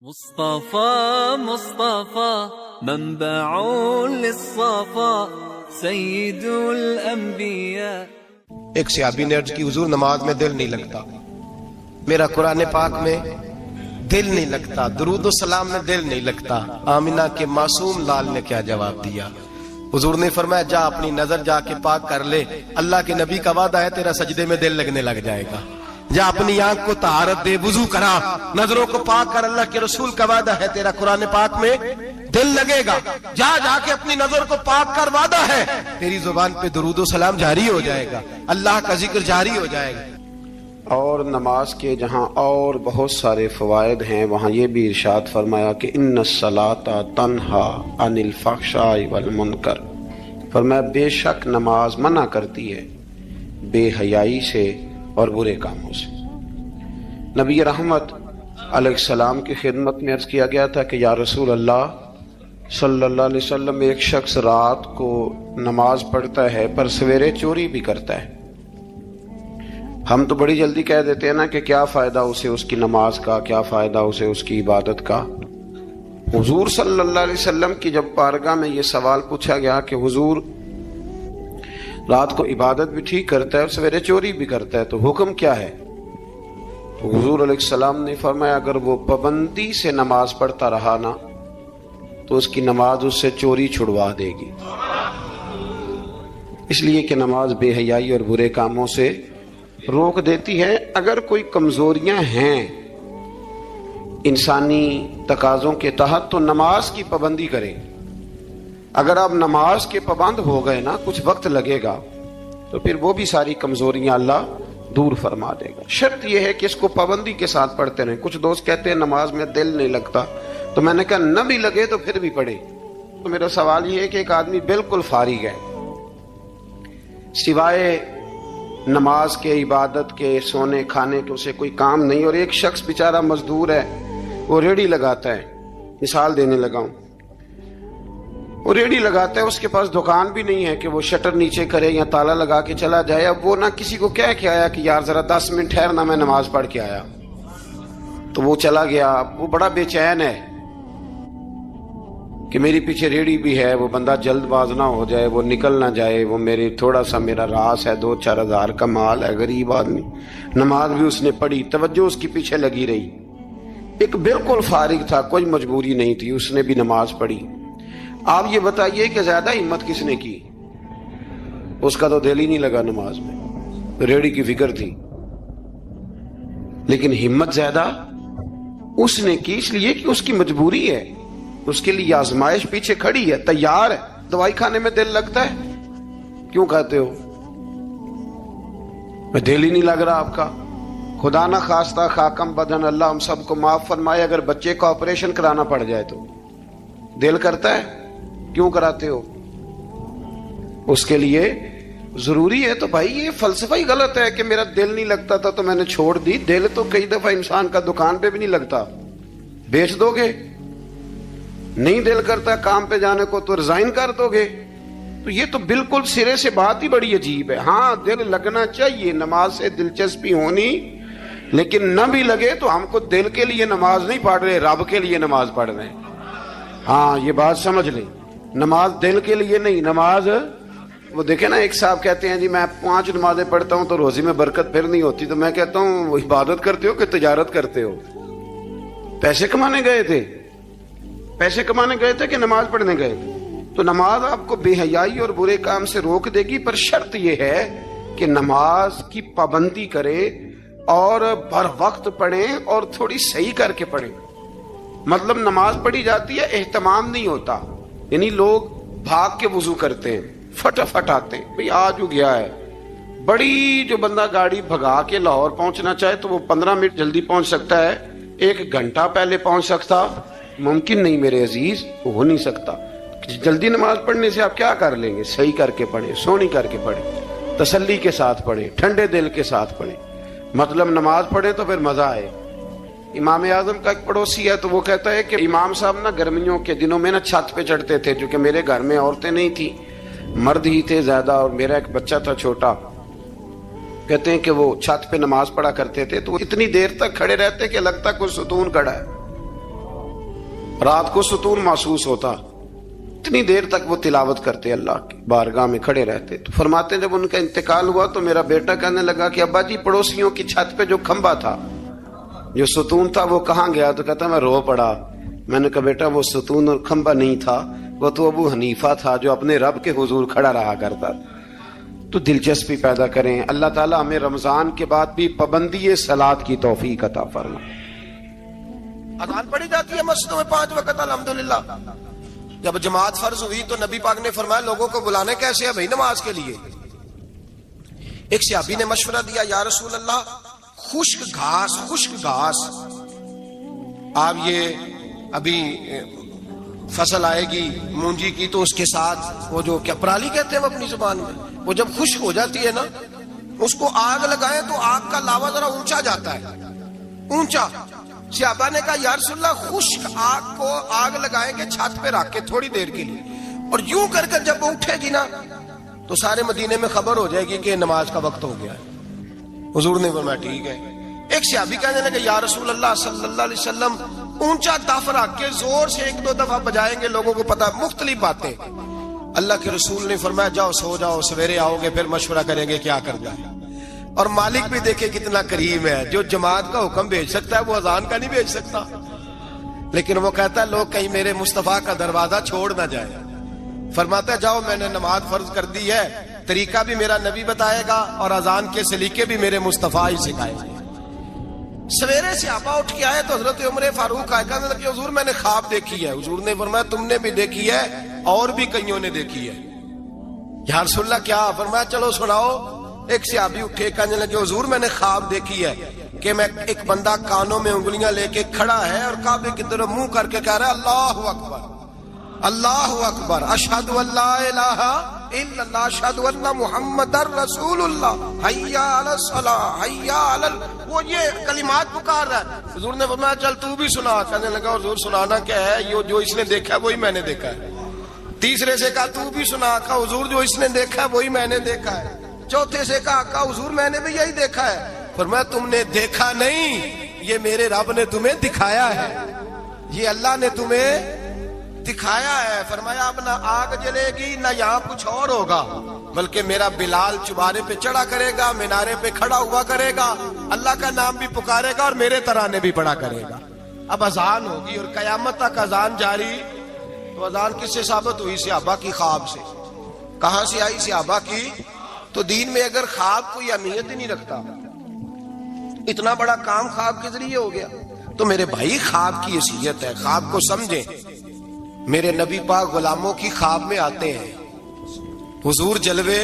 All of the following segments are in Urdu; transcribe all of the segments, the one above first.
مصطفى مصطفى منبع للصفا سيد الانبیاء۔ ایک صحابی نے عرض کی حضور نماز میں دل نہیں لگتا، میرا قرآن پاک میں دل نہیں لگتا، درود و سلام میں دل نہیں لگتا۔ آمینہ کے معصوم لال نے کیا جواب دیا؟ حضور نے فرمایا جا اپنی نظر جا کے پاک کر لے، اللہ کے نبی کا وعدہ ہے تیرا سجدے میں دل لگنے لگ جائے گا۔ جا اپنی آنکھ کو طہارت دے، وضو کرا، نظروں کو پاک کر، اللہ کے رسول کا وعدہ ہے تیرا قرآن پاک میں دل لگے گا۔ جا جا کے اپنی نظر کو پاک کر، وعدہ ہے تیری زبان پہ درود و سلام جاری ہو جائے گا، اللہ کا ذکر جاری ہو جائے گا۔ اور نماز کے جہاں اور بہت سارے فوائد ہیں وہاں یہ بھی ارشاد فرمایا کہ ان الصلاۃ تنہا عن الفحشاء والمنکر، فرمایا بے شک نماز منع کرتی ہے بے حیائی سے اور برے کاموں سے۔ نبی رحمت علیہ السلام کی خدمت میں عرض کیا گیا تھا کہ یا رسول اللہ صلی اللہ علیہ وسلم، ایک شخص رات کو نماز پڑھتا ہے پر سویرے چوری بھی کرتا ہے۔ ہم تو بڑی جلدی کہہ دیتے ہیں نا کہ کیا فائدہ اسے اس کی نماز کا، کیا فائدہ اسے اس کی عبادت کا۔ حضور صلی اللہ علیہ وسلم کی جب بارگاہ میں یہ سوال پوچھا گیا کہ حضور رات کو عبادت بھی ٹھیک کرتا ہے اور سویرے چوری بھی کرتا ہے تو حکم کیا ہے؟ تو حضور علیہ السلام نے فرمایا اگر وہ پابندی سے نماز پڑھتا رہا نا تو اس کی نماز اس سے چوری چھڑوا دے گی، اس لیے کہ نماز بے حیائی اور برے کاموں سے روک دیتی ہے۔ اگر کوئی کمزوریاں ہیں انسانی تقاضوں کے تحت تو نماز کی پابندی کریں۔ اگر آپ نماز کے پابند ہو گئے نا، کچھ وقت لگے گا تو پھر وہ بھی ساری کمزوریاں اللہ دور فرما دے گا۔ شرط یہ ہے کہ اس کو پابندی کے ساتھ پڑھتے رہیں۔ کچھ دوست کہتے ہیں نماز میں دل نہیں لگتا، تو میں نے کہا نہ بھی لگے تو پھر بھی پڑھے۔ تو میرا سوال یہ ہے کہ ایک آدمی بالکل فارغ ہے، سوائے نماز کے، عبادت کے، سونے کھانے کے اسے کوئی کام نہیں، اور ایک شخص بیچارہ مزدور ہے، وہ ریڑھی لگاتا ہے، مثال دینے لگا ہوں، وہ ریڑھی لگاتا ہے، اس کے پاس دکان بھی نہیں ہے کہ وہ شٹر نیچے کرے یا تالا لگا کے چلا جائے۔ اب وہ نہ کسی کو کہہ کے آیا کہ یار ذرا 10 منٹ ٹھہرنا میں نماز پڑھ کے آیا، تو وہ چلا گیا۔ وہ بڑا بے چین ہے کہ میری پیچھے ریڑھی بھی ہے، وہ بندہ جلد باز نہ ہو جائے، وہ نکل نہ جائے، وہ میری تھوڑا سا میرا راس ہے، 2-4 ہزار کا مال ہے، غریب آدمی۔ نماز بھی اس نے پڑھی، توجہ اس کی پیچھے لگی رہی۔ ایک بالکل فارغ تھا، کوئی مجبوری نہیں تھی، اس نے بھی نماز پڑھی۔ آپ یہ بتائیے کہ زیادہ ہمت کس نے کی؟ اس کا تو دل ہی نہیں لگا نماز میں، ریڑھی کی فکر تھی، لیکن ہمت زیادہ اس نے کی، اس لیے کہ اس کی مجبوری ہے، اس کے لیے آزمائش پیچھے کھڑی ہے، تیار ہے۔ دوائی کھانے میں دل لگتا ہے؟ کیوں کھاتے ہو؟ میں دل ہی نہیں لگ رہا آپ کا۔ خدا نہ خواستہ خاکم بدن، اللہ ہم سب کو معاف فرمائے، اگر بچے کا آپریشن کرانا پڑ جائے تو دل کرتا ہے؟ کیوں کراتے ہو؟ اس کے لیے ضروری ہے۔ تو بھائی یہ فلسفہ ہی غلط ہے کہ میرا دل نہیں لگتا تھا تو میں نے چھوڑ دی۔ دل تو کئی دفعہ انسان کا دکان پہ بھی نہیں لگتا، بیچ دو گے؟ نہیں دل کرتا کام پہ جانے کو تو ریزائن کر دو گے؟ تو یہ تو بالکل سرے سے بات ہی بڑی عجیب ہے۔ ہاں دل لگنا چاہیے، نماز سے دلچسپی ہونی، لیکن نہ بھی لگے تو ہم کو دل کے لیے نماز نہیں پڑھ رہے، رب کے لیے نماز پڑھ رہے ہیں۔ ہاں یہ بات سمجھ لیں، نماز دل کے لیے نہیں، نماز وہ دیکھیں نا، ایک صاحب کہتے ہیں جی میں 5 نمازیں پڑھتا ہوں تو روزی میں برکت پھر نہیں ہوتی، تو میں کہتا ہوں وہ عبادت کرتے ہو کہ تجارت کرتے ہو؟ پیسے کمانے گئے تھے؟ پیسے کمانے گئے تھے کہ نماز پڑھنے گئے تھے؟ تو نماز آپ کو بے حیائی اور برے کام سے روک دے گی، پر شرط یہ ہے کہ نماز کی پابندی کرے اور بر وقت پڑھیں اور تھوڑی صحیح کر کے پڑھیں۔ مطلب نماز پڑھی جاتی ہے، اہتمام نہیں ہوتا، یعنی لوگ بھاگ کے وضو کرتے ہیں، فٹافٹ آتے ہیں، بھئی آج ہو گیا ہے۔ بڑی جو بندہ گاڑی بھگا کے لاہور پہنچنا چاہے تو وہ 15 منٹ جلدی پہنچ سکتا ہے، 1 گھنٹہ پہلے پہنچ سکتا ممکن نہیں میرے عزیز، ہو نہیں سکتا۔ جلدی نماز پڑھنے سے آپ کیا کر لیں گے؟ صحیح کر کے پڑھیں، سونی کر کے پڑھیں، تسلی کے ساتھ پڑھیں، ٹھنڈے دل کے ساتھ پڑھیں۔ مطلب نماز پڑھیں تو پھر مزہ آئے۔ امام اعظم کا ایک پڑوسی ہے تو وہ کہتا ہے کہ امام صاحب نا گرمیوں کے دنوں میں نا چھت پہ چڑھتے تھے، کیونکہ میرے گھر میں عورتیں نہیں تھی، مرد ہی تھے زیادہ، اور میرا ایک بچہ تھا چھوٹا۔ کہتے ہیں کہ وہ چھت پہ نماز پڑھا کرتے تھے تو اتنی دیر تک کھڑے رہتے کہ لگتا کوئی ستون کھڑا ہے، رات کو ستون محسوس ہوتا، اتنی دیر تک وہ تلاوت کرتے، اللہ کی بارگاہ میں کھڑے رہتے. تو فرماتے ہیں جب ان کا انتقال ہوا تو میرا بیٹا کہنے لگا کہ ابا جی پڑوسیوں کی چھت پہ جو کھمبا تھا، جو ستون تھا، وہ کہاں گیا؟ تو کہتا میں رو پڑا. میں نے کہا بیٹا وہ ستون اور کھمبا نہیں تھا، وہ تو ابو حنیفہ تھا جو اپنے رب کے حضور کھڑا رہا کرتا. تو دلچسپی پیدا کریں. اللہ تعالیٰ ہمیں رمضان کے بعد بھی پابندی صلاۃ کی توفیق عطا فرمائے. اذان پڑھی جاتی ہے مسجدوں میں 5 وقت الحمدللہ. جب جماعت فرض ہوئی تو نبی پاک نے فرمایا لوگوں کو بلانے کیسے ہے بھائی نماز کے لیے. ایک صحابی نے مشورہ دیا، یا رسول اللہ خشک گھاس آپ یہ ابھی فصل آئے گی مونجی کی تو اس کے ساتھ وہ جو کیا پرالی کہتے ہیں ہم اپنی زبان میں، وہ جب خشک ہو جاتی ہے نا اس کو آگ لگائیں تو آگ کا لاوا ذرا اونچا جاتا ہے، اونچا. صحابہ نے کہا یا رسول اللہ خشک آگ کو آگ لگائیں گے چھت پہ رکھ کے تھوڑی دیر کے لیے، اور یوں کر کر جب وہ اٹھے گی نا تو سارے مدینے میں خبر ہو جائے گی کہ نماز کا وقت ہو گیا ہے. حضور نے فرمایا ٹھیک ہے. ایک صحابی کہنے لگے یا رسول اللہ صلی اللہ علیہ وسلم اونچا دف رکھ کے زور سے 1-2 دفعہ بجائیں گے لوگوں کو پتا، مختلف باتیں. اللہ کے رسول نے فرمایا جاؤ سو جاؤ، سویرے آؤ گے پھر مشورہ کریں گے کیا کرنا ہے. اور مالک بھی دیکھے کتنا کریم ہے، جو جماعت کا حکم بھیج سکتا ہے وہ اذان کا نہیں بھیج سکتا. لیکن وہ کہتا ہے لوگ کہیں میرے مصطفیٰ کا دروازہ چھوڑ نہ جائے. فرماتا ہے جاؤ میں نے نماز فرض کر دی ہے، طریقہ بھی میرا نبی بتائے گا اور اذان کے سلیقے بھی میرے مصطفیٰ ہی سکھائے گا. سویرے صحابہ اٹھ کے آئے تو حضرت عمر فاروق آئے کہنے لگے حضور میں نے خواب دیکھی ہے. حضور نے فرمایا تم نے بھی دیکھی ہے اور بھی کئیوں نے دیکھی ہے. یا رسول اللہ کیا؟ فرمایا چلو سناؤ. ایک صحابی اٹھے کہنے لگے حضور میں نے خواب دیکھی ہے کہ میں ایک بندہ کانوں میں انگلیاں لے کے کھڑا ہے اور کعبے کی طرف منہ کر کے کہہ رہا ہے اللہ اکبر اللہ اکبر اشہد ان لا الہ الا اللہ اشہد ان محمد رسول اللہ حی علی الصلاۃ حی علی وہ یہ کلمات پکار رہا ہے. حضور نے فرمایا چل تو بھی سنا. کہنے لگا حضور سنانا کیا ہے؟ یہ جو اس نے دیکھا ہے وہی میں نے دیکھا ہے. تیسرے سے کہا تو بھی سنا. کہا حضور جو اس نے دیکھا ہے وہی میں نے دیکھا ہے. چوتھے سے کہا حضور میں نے بھی یہی دیکھا ہے. فرمایا تم نے دیکھا نہیں، یہ میرے رب نے تمہیں دکھایا ہے، یہ اللہ نے تمہیں دکھایا ہے. فرمایا اب نہ آگ جلے گی نہ یہاں کچھ اور ہوگا، بلکہ میرا بلال چبارے پہ چڑھا کرے گا، مینارے پہ کھڑا ہوا کرے گا، اللہ کا نام بھی پکارے گا اور میرے ترانے بھی پڑھا کرے گا. اب اذان ہوگی اور قیامت تک اذان جاری. تو اذان کس سے ثابت ہوئی؟ صحابہ کی خواب سے. کہاں سے آئی؟ صحابہ کی. تو دین میں اگر خواب کوئی اہمیت ہی نہیں رکھتا، اتنا بڑا کام خواب کے ذریعے ہو گیا، تو میرے بھائی خواب کی حیثیت ہے، خواب کو سمجھیں. میرے نبی پاک غلاموں کی خواب میں آتے ہیں، حضور جلوے.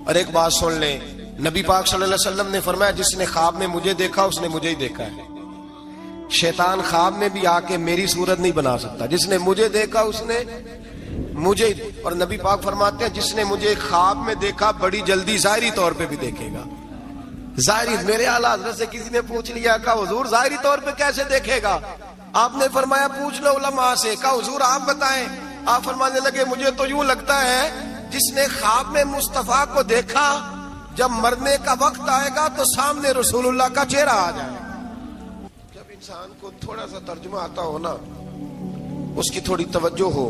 اور ایک بات سن لیں، نبی پاک صلی اللہ علیہ وسلم نے فرمایا جس نے خواب میں مجھے دیکھا اس نے مجھے ہی دیکھا ہے. شیطان خواب میں بھی آ کے میری صورت نہیں بنا سکتا. جس نے مجھے دیکھا اس نے مجھے. اور نبی پاک فرماتے ہیں جس نے مجھے خواب میں دیکھا بڑی جلدی ظاہری طور پہ بھی دیکھے گا. ظاہری. میرے اعلیٰ حضرت سے کسی نے پوچھ لیا کہا حضور ظاہری طور پہ کیسے دیکھے گا؟ آپ نے فرمایا پوچھ لو علماء سے. کہا حضور آپ بتائیں. آپ فرمانے لگے مجھے تو یوں لگتا ہے جس نے خواب میں مصطفیٰ کو دیکھا جب مرنے کا وقت آئے گا تو سامنے رسول اللہ کا چہرہ آ جائے. جب انسان کو تھوڑا سا ترجمہ آتا ہو نا، اس کی تھوڑی توجہ ہو،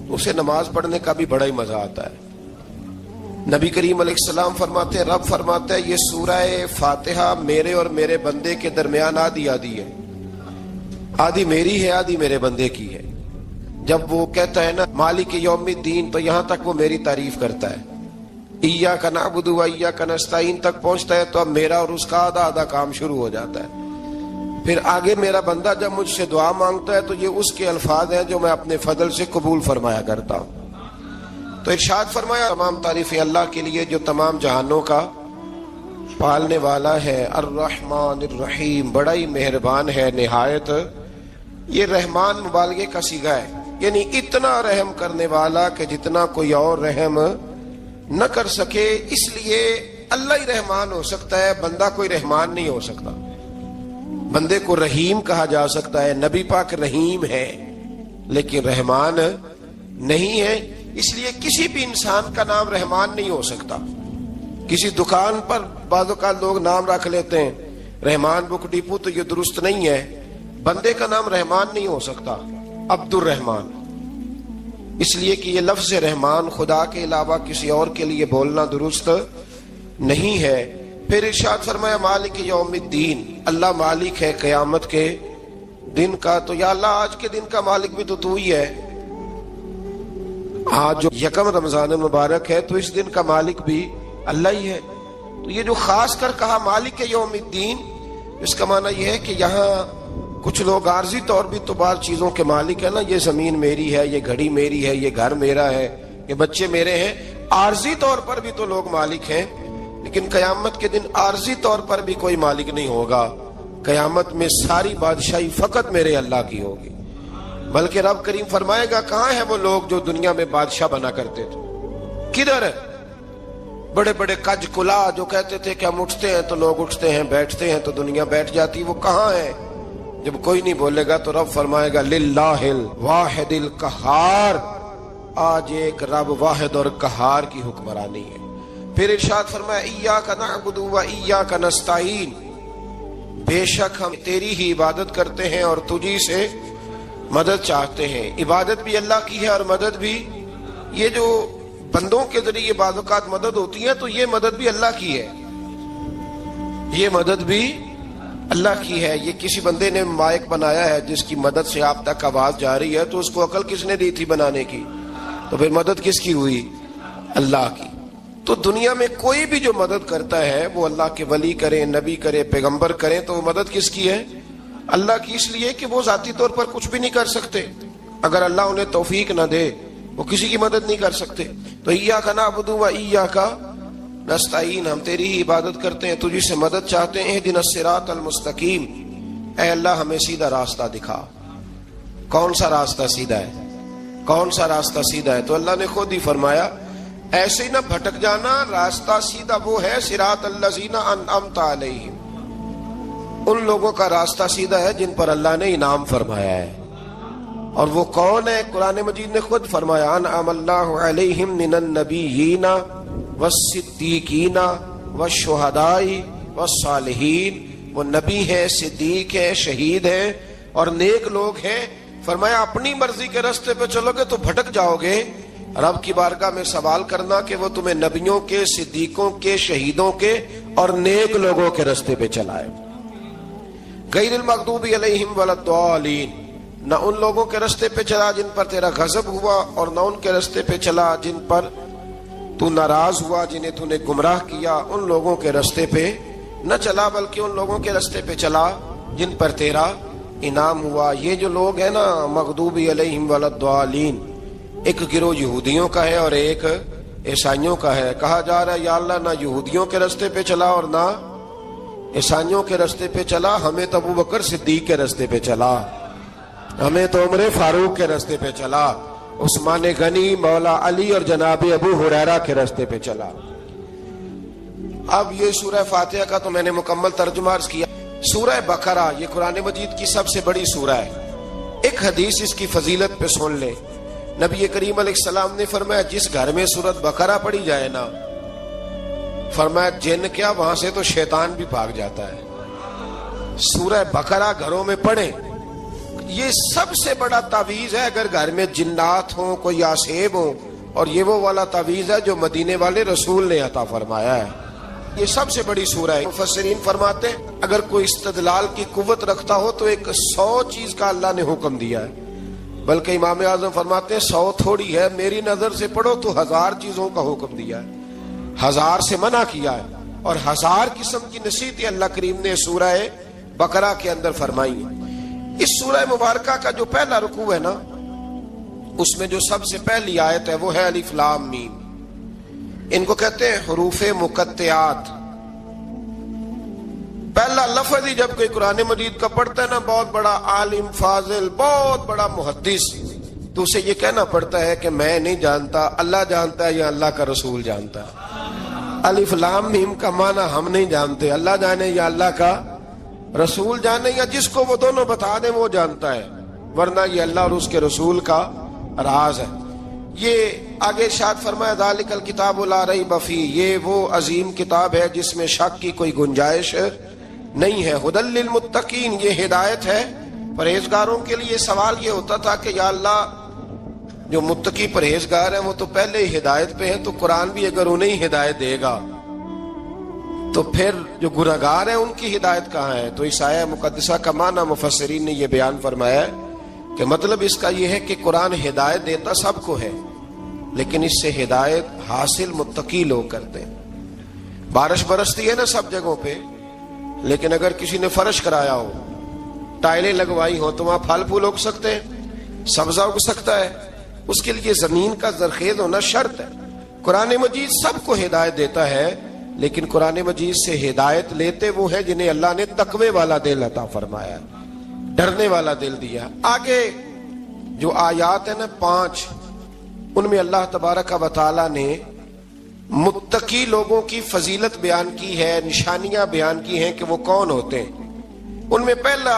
اسے نماز پڑھنے کا بھی بڑا ہی مزہ آتا ہے. نبی کریم علیہ السلام فرماتے ہیں، رب فرماتا ہے یہ سورہ فاتحہ میرے اور میرے بندے کے درمیان آدھی آدھی ہے، آدھی میری ہے آدھی میرے بندے کی ہے. جب وہ کہتا ہے نا مالک یوم الدین تو یہاں تک وہ میری تعریف کرتا ہے. ایاک نعبد و ایاک نستعین تک پہنچتا ہے تو اب میرا اور اس کا آدھا آدھا کام شروع ہو جاتا ہے. پھر آگے میرا بندہ جب مجھ سے دعا مانگتا ہے تو یہ اس کے الفاظ ہیں جو میں اپنے فضل سے قبول فرمایا کرتا ہوں. تو ارشاد فرمایا تمام تعریفیں اللہ کے لیے جو تمام جہانوں کا پالنے والا ہے. الرحمن الرحیم، بڑا ہی مہربان ہے نہایت. یہ رحمان مبالغے کا صیغہ ہے، یعنی اتنا رحم کرنے والا کہ جتنا کوئی اور رحم نہ کر سکے. اس لیے اللہ ہی رحمان ہو سکتا ہے، بندہ کوئی رحمان نہیں ہو سکتا. بندے کو رحیم کہا جا سکتا ہے، نبی پاک رحیم ہے لیکن رحمان نہیں ہے. اس لیے کسی بھی انسان کا نام رحمان نہیں ہو سکتا. کسی دکان پر بعض اوقات لوگ نام رکھ لیتے ہیں رحمان بک ڈپو، تو یہ درست نہیں ہے. بندے کا نام رحمان نہیں ہو سکتا، عبد الرحمان، اس لیے کہ یہ لفظ رحمان خدا کے علاوہ کسی اور کے لیے بولنا درست نہیں ہے۔ پھر ارشاد فرمایا مالک یوم الدین، اللہ مالک ہے قیامت کے دن کا۔ تو یا اللہ آج کے دن کا مالک بھی تو ہی ہے، آج جو یکم رمضان مبارک ہے تو اس دن کا مالک بھی اللہ ہی ہے۔ تو یہ جو خاص کر کہا مالک یوم الدین، اس کا معنی یہ ہے کہ یہاں کچھ لوگ عارضی طور بھی تو بعض چیزوں کے مالک ہیں نا، یہ زمین میری ہے، یہ گھڑی میری ہے، یہ گھر میرا ہے، یہ بچے میرے ہیں، عارضی طور پر بھی تو لوگ مالک ہیں۔ لیکن قیامت کے دن عارضی طور پر بھی کوئی مالک نہیں ہوگا، قیامت میں ساری بادشاہی فقط میرے اللہ کی ہوگی۔ بلکہ رب کریم فرمائے گا کہاں ہیں وہ لوگ جو دنیا میں بادشاہ بنا کرتے تھے، کدھر ہے؟ بڑے بڑے کج کلا جو کہتے تھے کہ ہم اٹھتے ہیں تو لوگ اٹھتے ہیں، بیٹھتے ہیں تو دنیا بیٹھ جاتی، وہ کہاں ہے؟ جب کوئی نہیں بولے گا تو رب فرمائے گا للہ الواحد القہار، آج ایک رب واحد اور قہار کی حکمرانی ہے۔ پھر ارشاد فرمایا ایاک نعبد و ایاک نستعین، بے شک ہم تیری ہی عبادت کرتے ہیں اور تجھی سے مدد چاہتے ہیں۔ عبادت بھی اللہ کی ہے اور مدد بھی، یہ جو بندوں کے ذریعے بعض اوقات مدد ہوتی ہے تو یہ مدد بھی اللہ کی ہے، یہ مدد بھی اللہ کی ہے۔ یہ کسی بندے نے مائک بنایا ہے جس کی مدد سے آپ تک آواز جا رہی ہے، تو اس کو عقل کس نے دی تھی بنانے کی؟ تو پھر مدد کس کی ہوئی؟ اللہ کی۔ تو دنیا میں کوئی بھی جو مدد کرتا ہے وہ اللہ کے ولی کریں، نبی کرے، پیغمبر کریں، تو وہ مدد کس کی ہے؟ اللہ کی، اس لیے کہ وہ ذاتی طور پر کچھ بھی نہیں کر سکتے، اگر اللہ انہیں توفیق نہ دے وہ کسی کی مدد نہیں کر سکتے۔ تو ایاک نعبد و ایاک نستعین، ہم تیری ہی عبادت کرتے ہیں، تجھی سے مدد چاہتے ہیں۔ اہدنا الصراط المستقیم، اے اللہ ہمیں سیدھا راستہ دکھا۔ کون سا راستہ سیدھا ہے؟ کون سا راستہ سیدھا ہے؟ تو اللہ نے خود ہی فرمایا ایسے ہی نہ بھٹک جانا، راستہ سیدھا وہ ہے صراط الذین انعمت علیہم، ان لوگوں کا راستہ سیدھا ہے جن پر اللہ نے انعام فرمایا ہے۔ اور وہ کون ہے؟ قرآن مجید نے خود فرمایا انعم اللہ علیہم من النبیین والصدیقین والشہداء والصالحین، وہ نبی ہیں، صدیق ہیں، شہید ہیں اور نیک لوگ ہیں۔ فرمایا اپنی مرضی کے راستے پہ چلو گے تو بھٹک جاؤ گے، رب کی بارگاہ میں سوال کرنا کہ وہ تمہیں نبیوں کے، صدیقوں کے، شہیدوں کے اور نیک لوگوں کے راستے پہ چلائے۔ غیر المغضوب علیہم ولا الضالین، نہ ان لوگوں کے راستے پہ چلا جن پر تیرا غضب ہوا، اور نہ ان کے راستے پہ چلا جن پر تو ناراض ہوا، جنہیں تو نے گمراہ کیا، ان لوگوں کے راستے پہ نہ چلا، بلکہ ان لوگوں کے راستے پہ چلا جن پر تیرا انعام ہوا۔ یہ جو لوگ ہیں نا مغضوب علیہم ولا الضالین، ایک گروہ یہودیوں کا ہے اور ایک عیسائیوں کا ہے۔ کہا جا رہا ہے یا اللہ نہ یہودیوں کے راستے پہ چلا اور نہ عیسائیوں کے راستے پہ چلا، ہمیں تو ابو بکر صدیق کے راستے پہ چلا، ہمیں تو عمر فاروق کے راستے پہ چلا، عثمان غنی، مولا علی اور جناب ابو ہریرہ کے راستے پہ چلا۔ اب یہ سورہ فاتحہ کا تو میں نے مکمل ترجمہ عرض کیا۔ سورہ بقرہ یہ قرآن مجید کی سب سے بڑی سورہ ہے۔ ایک حدیث اس کی فضیلت پہ سن لے، نبی کریم علیہ السلام نے فرمایا جس گھر میں سورۃ بقرہ پڑھی جائے نا، فرمایا جن کیا وہاں سے تو شیطان بھی بھاگ جاتا ہے۔ سورہ بقرہ گھروں میں پڑھیں، یہ سب سے بڑا تعویذ ہے۔ اگر گھر میں جنات ہوں، کوئی آسیب ہوں، اور یہ وہ والا تعویذ ہے جو مدینے والے رسول نے عطا فرمایا ہے۔ یہ سب سے بڑی سورہ ہے۔ مفسرین فرماتے ہیں اگر کوئی استدلال کی قوت رکھتا ہو تو ایک 100 چیز کا اللہ نے حکم دیا ہے، بلکہ امام اعظم فرماتے ہیں 100 تھوڑی ہے، میری نظر سے پڑھو تو 1000 چیزوں کا حکم دیا ہے، 1000 سے منع کیا ہے، اور 1000 قسم کی نصیحتیں اللہ کریم نے سورہ بقرہ کے اندر فرمائی ہیں۔ اس سورہ مبارکہ کا جو پہلا رکوع ہے نا، اس میں جو سب سے پہلی آیت ہے وہ ہے الف لام میم، ان کو کہتے ہیں حروف مقطعات۔ پہلا لفظ ہی جب کوئی قرآن مجید کا پڑھتا ہے نا، بہت بڑا عالم فاضل، بہت بڑا محدث، تو اسے یہ کہنا پڑتا ہے کہ میں نہیں جانتا، اللہ جانتا ہے یا اللہ کا رسول جانتا ہے۔ الف لام میم کا معنی ہم نہیں جانتے، اللہ جانے یا اللہ کا رسول جانے، یا جس کو وہ دونوں بتا دیں وہ جانتا ہے، ورنہ یہ اللہ اور اس کے رسول کا راز ہے۔ یہ آگے ارشاد فرمایا ذالک الکتاب لا ریب فیہ، یہ وہ عظیم کتاب ہے جس میں شک کی کوئی گنجائش نہیں ہے۔ ھدی للمتقین، یہ ہدایت ہے پرہیزگاروں کے لیے سوال یہ ہوتا تھا کہ یا اللہ جو متقی پرہیزگار ہیں وہ تو پہلے ہی ہدایت پہ ہیں، تو قرآن بھی اگر انہیں ہدایت دے گا تو پھر جو گناہگار ہیں ان کی ہدایت کہاں ہے؟ تو اس آیہ مقدسہ کا معنی مفسرین نے یہ بیان فرمایا ہے کہ مطلب اس کا یہ ہے کہ قرآن ہدایت دیتا سب کو ہے، لیکن اس سے ہدایت حاصل متقی لوگ کرتے ہیں۔ بارش برستی ہے نا سب جگہوں پہ، لیکن اگر کسی نے فرش کرایا ہو، ٹائلیں لگوائی ہو، تو وہاں پھل پھول اگ سکتے ہیں، سبزہ اگ سکتا ہے، اس کے لیے زمین کا زرخیز ہونا شرط ہے۔ قرآن مجید سب کو ہدایت دیتا ہے، لیکن قرآن مجید سے ہدایت لیتے وہ ہیں جنہیں اللہ نے تقوی والا دل عطا فرمایا، ڈرنے والا دل دیا۔ آگے جو آیات ہیں نا 5، ان میں اللہ تبارک و تعالی نے متقی لوگوں کی فضیلت بیان کی ہے، نشانیاں بیان کی ہیں کہ وہ کون ہوتے ہیں۔ ان میں پہلا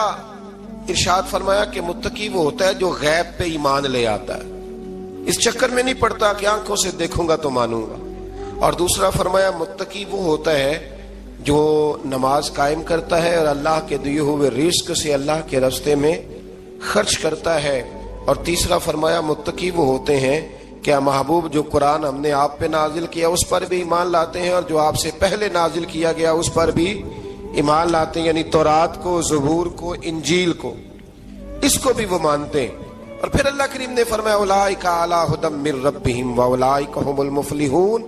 ارشاد فرمایا کہ متقی وہ ہوتا ہے جو غیب پہ ایمان لے آتا ہے، اس چکر میں نہیں پڑتا کہ آنکھوں سے دیکھوں گا تو مانوں گا۔ اور دوسرا فرمایا متقی وہ ہوتا ہے جو نماز قائم کرتا ہے اور اللہ کے دیے ہوئے رزق سے اللہ کے راستے میں خرچ کرتا ہے۔ اور تیسرا فرمایا متقی وہ ہوتے ہیں کہ محبوب جو قرآن ہم نے آپ پہ نازل کیا اس پر بھی ایمان لاتے ہیں، اور جو آپ سے پہلے نازل کیا گیا اس پر بھی ایمان لاتے ہیں، یعنی تورات کو، زبور کو، انجیل کو، اس کو بھی وہ مانتے ہیں۔ اور پھر اللہ کریم نے فرمایا اولئک علی ھدی من ربہم واولئک ھم المفلحون،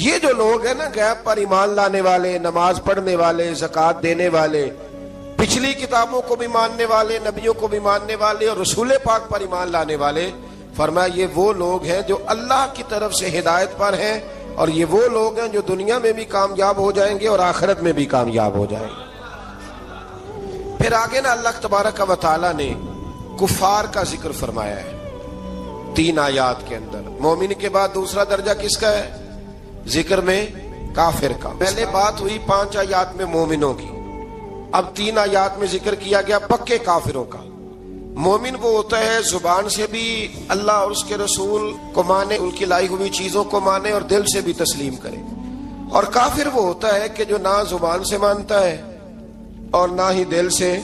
یہ جو لوگ ہیں نا غیب پر ایمان لانے والے، نماز پڑھنے والے، زکوٰۃ دینے والے، پچھلی کتابوں کو بھی ماننے والے، نبیوں کو بھی ماننے والے اور رسول پاک پر ایمان لانے والے، فرمایا یہ وہ لوگ ہیں جو اللہ کی طرف سے ہدایت پر ہیں، اور یہ وہ لوگ ہیں جو دنیا میں بھی کامیاب ہو جائیں گے اور آخرت میں بھی کامیاب ہو جائیں گے۔ پھر آگے نا اللہ تبارک و تعالی نے کفار کا ذکر فرمایا ہے 3 آیات کے اندر۔ مومن کے بعد دوسرا درجہ کس کا ہے؟ ذکر میں کافر کا۔ پہلے بات ہوئی 5 آیات میں مومنوں کی، اب 3 آیات میں ذکر کیا گیا پکے کافروں کا۔ مومن وہ ہوتا ہے زبان سے بھی اللہ اور اس کے رسول کو مانے، ان کی لائی ہوئی چیزوں کو مانے اور دل سے بھی تسلیم کرے، اور کافر وہ ہوتا ہے کہ جو نہ زبان سے مانتا ہے اور نہ ہی دل سے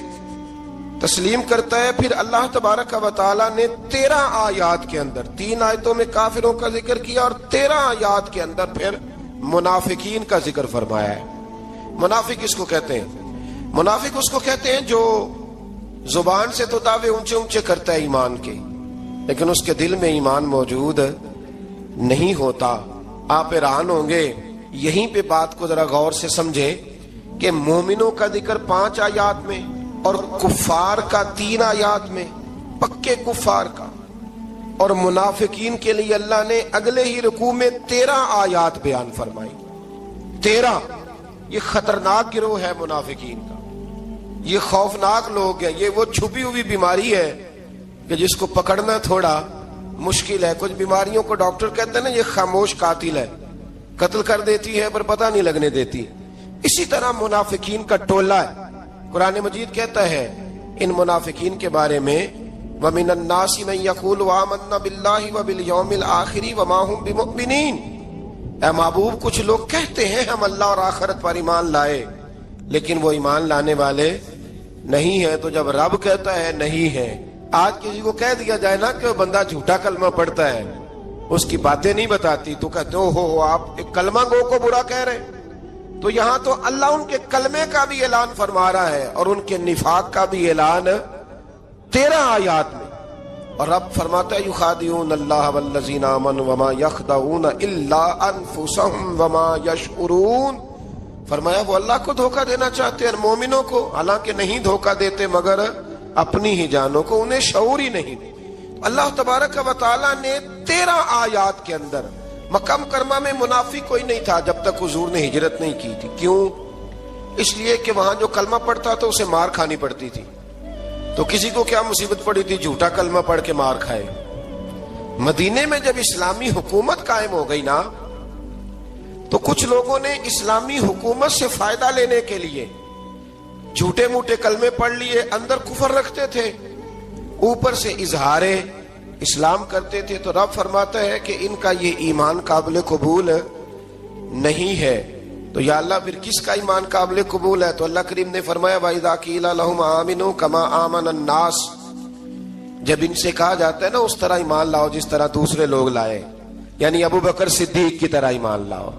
تسلیم کرتا ہے۔ پھر اللہ تبارک و تعالی نے 13 آیات کے اندر، 3 آیتوں میں کافروں کا ذکر کیا اور 13 آیات کے اندر پھر منافقین کا ذکر فرمایا ہے۔ منافق اس کو کہتے ہیں، منافق اس کو کہتے ہیں جو زبان سے تو دعوے اونچے اونچے کرتا ہے ایمان کے، لیکن اس کے دل میں ایمان موجود نہیں ہوتا۔ آپ حیران ہوں گے، یہیں پہ بات کو ذرا غور سے سمجھے کہ مومنوں کا ذکر 5 آیات میں اور کفار کا 3 آیات میں، پکے کفار کا، اور منافقین کے لیے اللہ نے اگلے ہی رکوع میں 13 آیات بیان فرمائی۔ 13 یہ خطرناک گروہ ہے منافقین کا، یہ خوفناک لوگ ہیں، یہ وہ چھپی ہوئی بیماری ہے کہ جس کو پکڑنا تھوڑا مشکل ہے۔ کچھ بیماریوں کو ڈاکٹر کہتے ہیں نا یہ خاموش قاتل ہے، قتل کر دیتی ہے پر پتہ نہیں لگنے دیتی۔ اسی طرح منافقین کا ٹولہ ہے۔ قرآن مجید کہتا ہے ان منافقین کے بارے میں وَمِنَ النَّاسِ مَن يَقُولُ آمَنَّا بِاللَّهِ وَبِالْيَوْمِ الْآخِرِ وَمَا هُمْ بِمُؤْمِنِينَ، اے محبوب کچھ لوگ کہتے ہیں ہم اللہ اور آخرت پر ایمان لائے، لیکن وہ ایمان لانے والے نہیں ہیں۔ تو جب رب کہتا ہے نہیں ہے، آج کسی کو کہہ دیا جائے نا کہ وہ بندہ جھوٹا کلمہ پڑھتا ہے، اس کی باتیں نہیں بتاتی، تو کہتے ہو آپ ایک کلمہ گو کو برا کہہ رہے ہیں۔ تو یہاں تو اللہ ان کے کلمے کا بھی اعلان فرما رہا ہے اور ان کے نفاق کا بھی اعلان 13 آیات میں، اور رب فرماتا ہے یخادعون اللہ والذین آمنوا وما یخدعون الا انفسهم وما یشعرون، فرمایا وہ اللہ کو دھوکہ دینا چاہتے ہیں مومنوں کو، حالانکہ نہیں دھوکہ دیتے مگر اپنی ہی جانوں کو، انہیں شعور ہی نہیں۔ اللہ تبارک و تعالی نے 13 آیات کے اندر، مکہ مکرمہ میں منافق کوئی نہیں تھا جب تک حضور نے ہجرت نہیں کی تھی۔ کیوں؟ اس لیے کہ وہاں جو کلمہ پڑھتا تھا اسے مار کھانی پڑتی تھی۔ تو کسی کو کیا مصیبت پڑی تھی جھوٹا کلمہ پڑھ کے مار کھائے؟ مدینے میں جب اسلامی حکومت قائم ہو گئی نا، تو کچھ لوگوں نے اسلامی حکومت سے فائدہ لینے کے لیے جھوٹے موٹے کلمے پڑھ لیے، اندر کفر رکھتے تھے، اوپر سے اظہار اسلام کرتے تھے۔ تو رب فرماتا ہے کہ ان کا یہ ایمان قابل قبول نہیں ہے۔ تو یا اللہ پھر کس کا ایمان قابل قبول ہے؟ تو اللہ کریم نے فرمایا وَإِذَا قِيلَ لَهُمْ آمِنُوا كَمَا آمَنَ النَّاسُ، جب ان سے کہا جاتا ہے نا اس طرح ایمان لاؤ جس طرح دوسرے لوگ لائے، یعنی ابو بکر صدیق کی طرح ایمان لاؤ،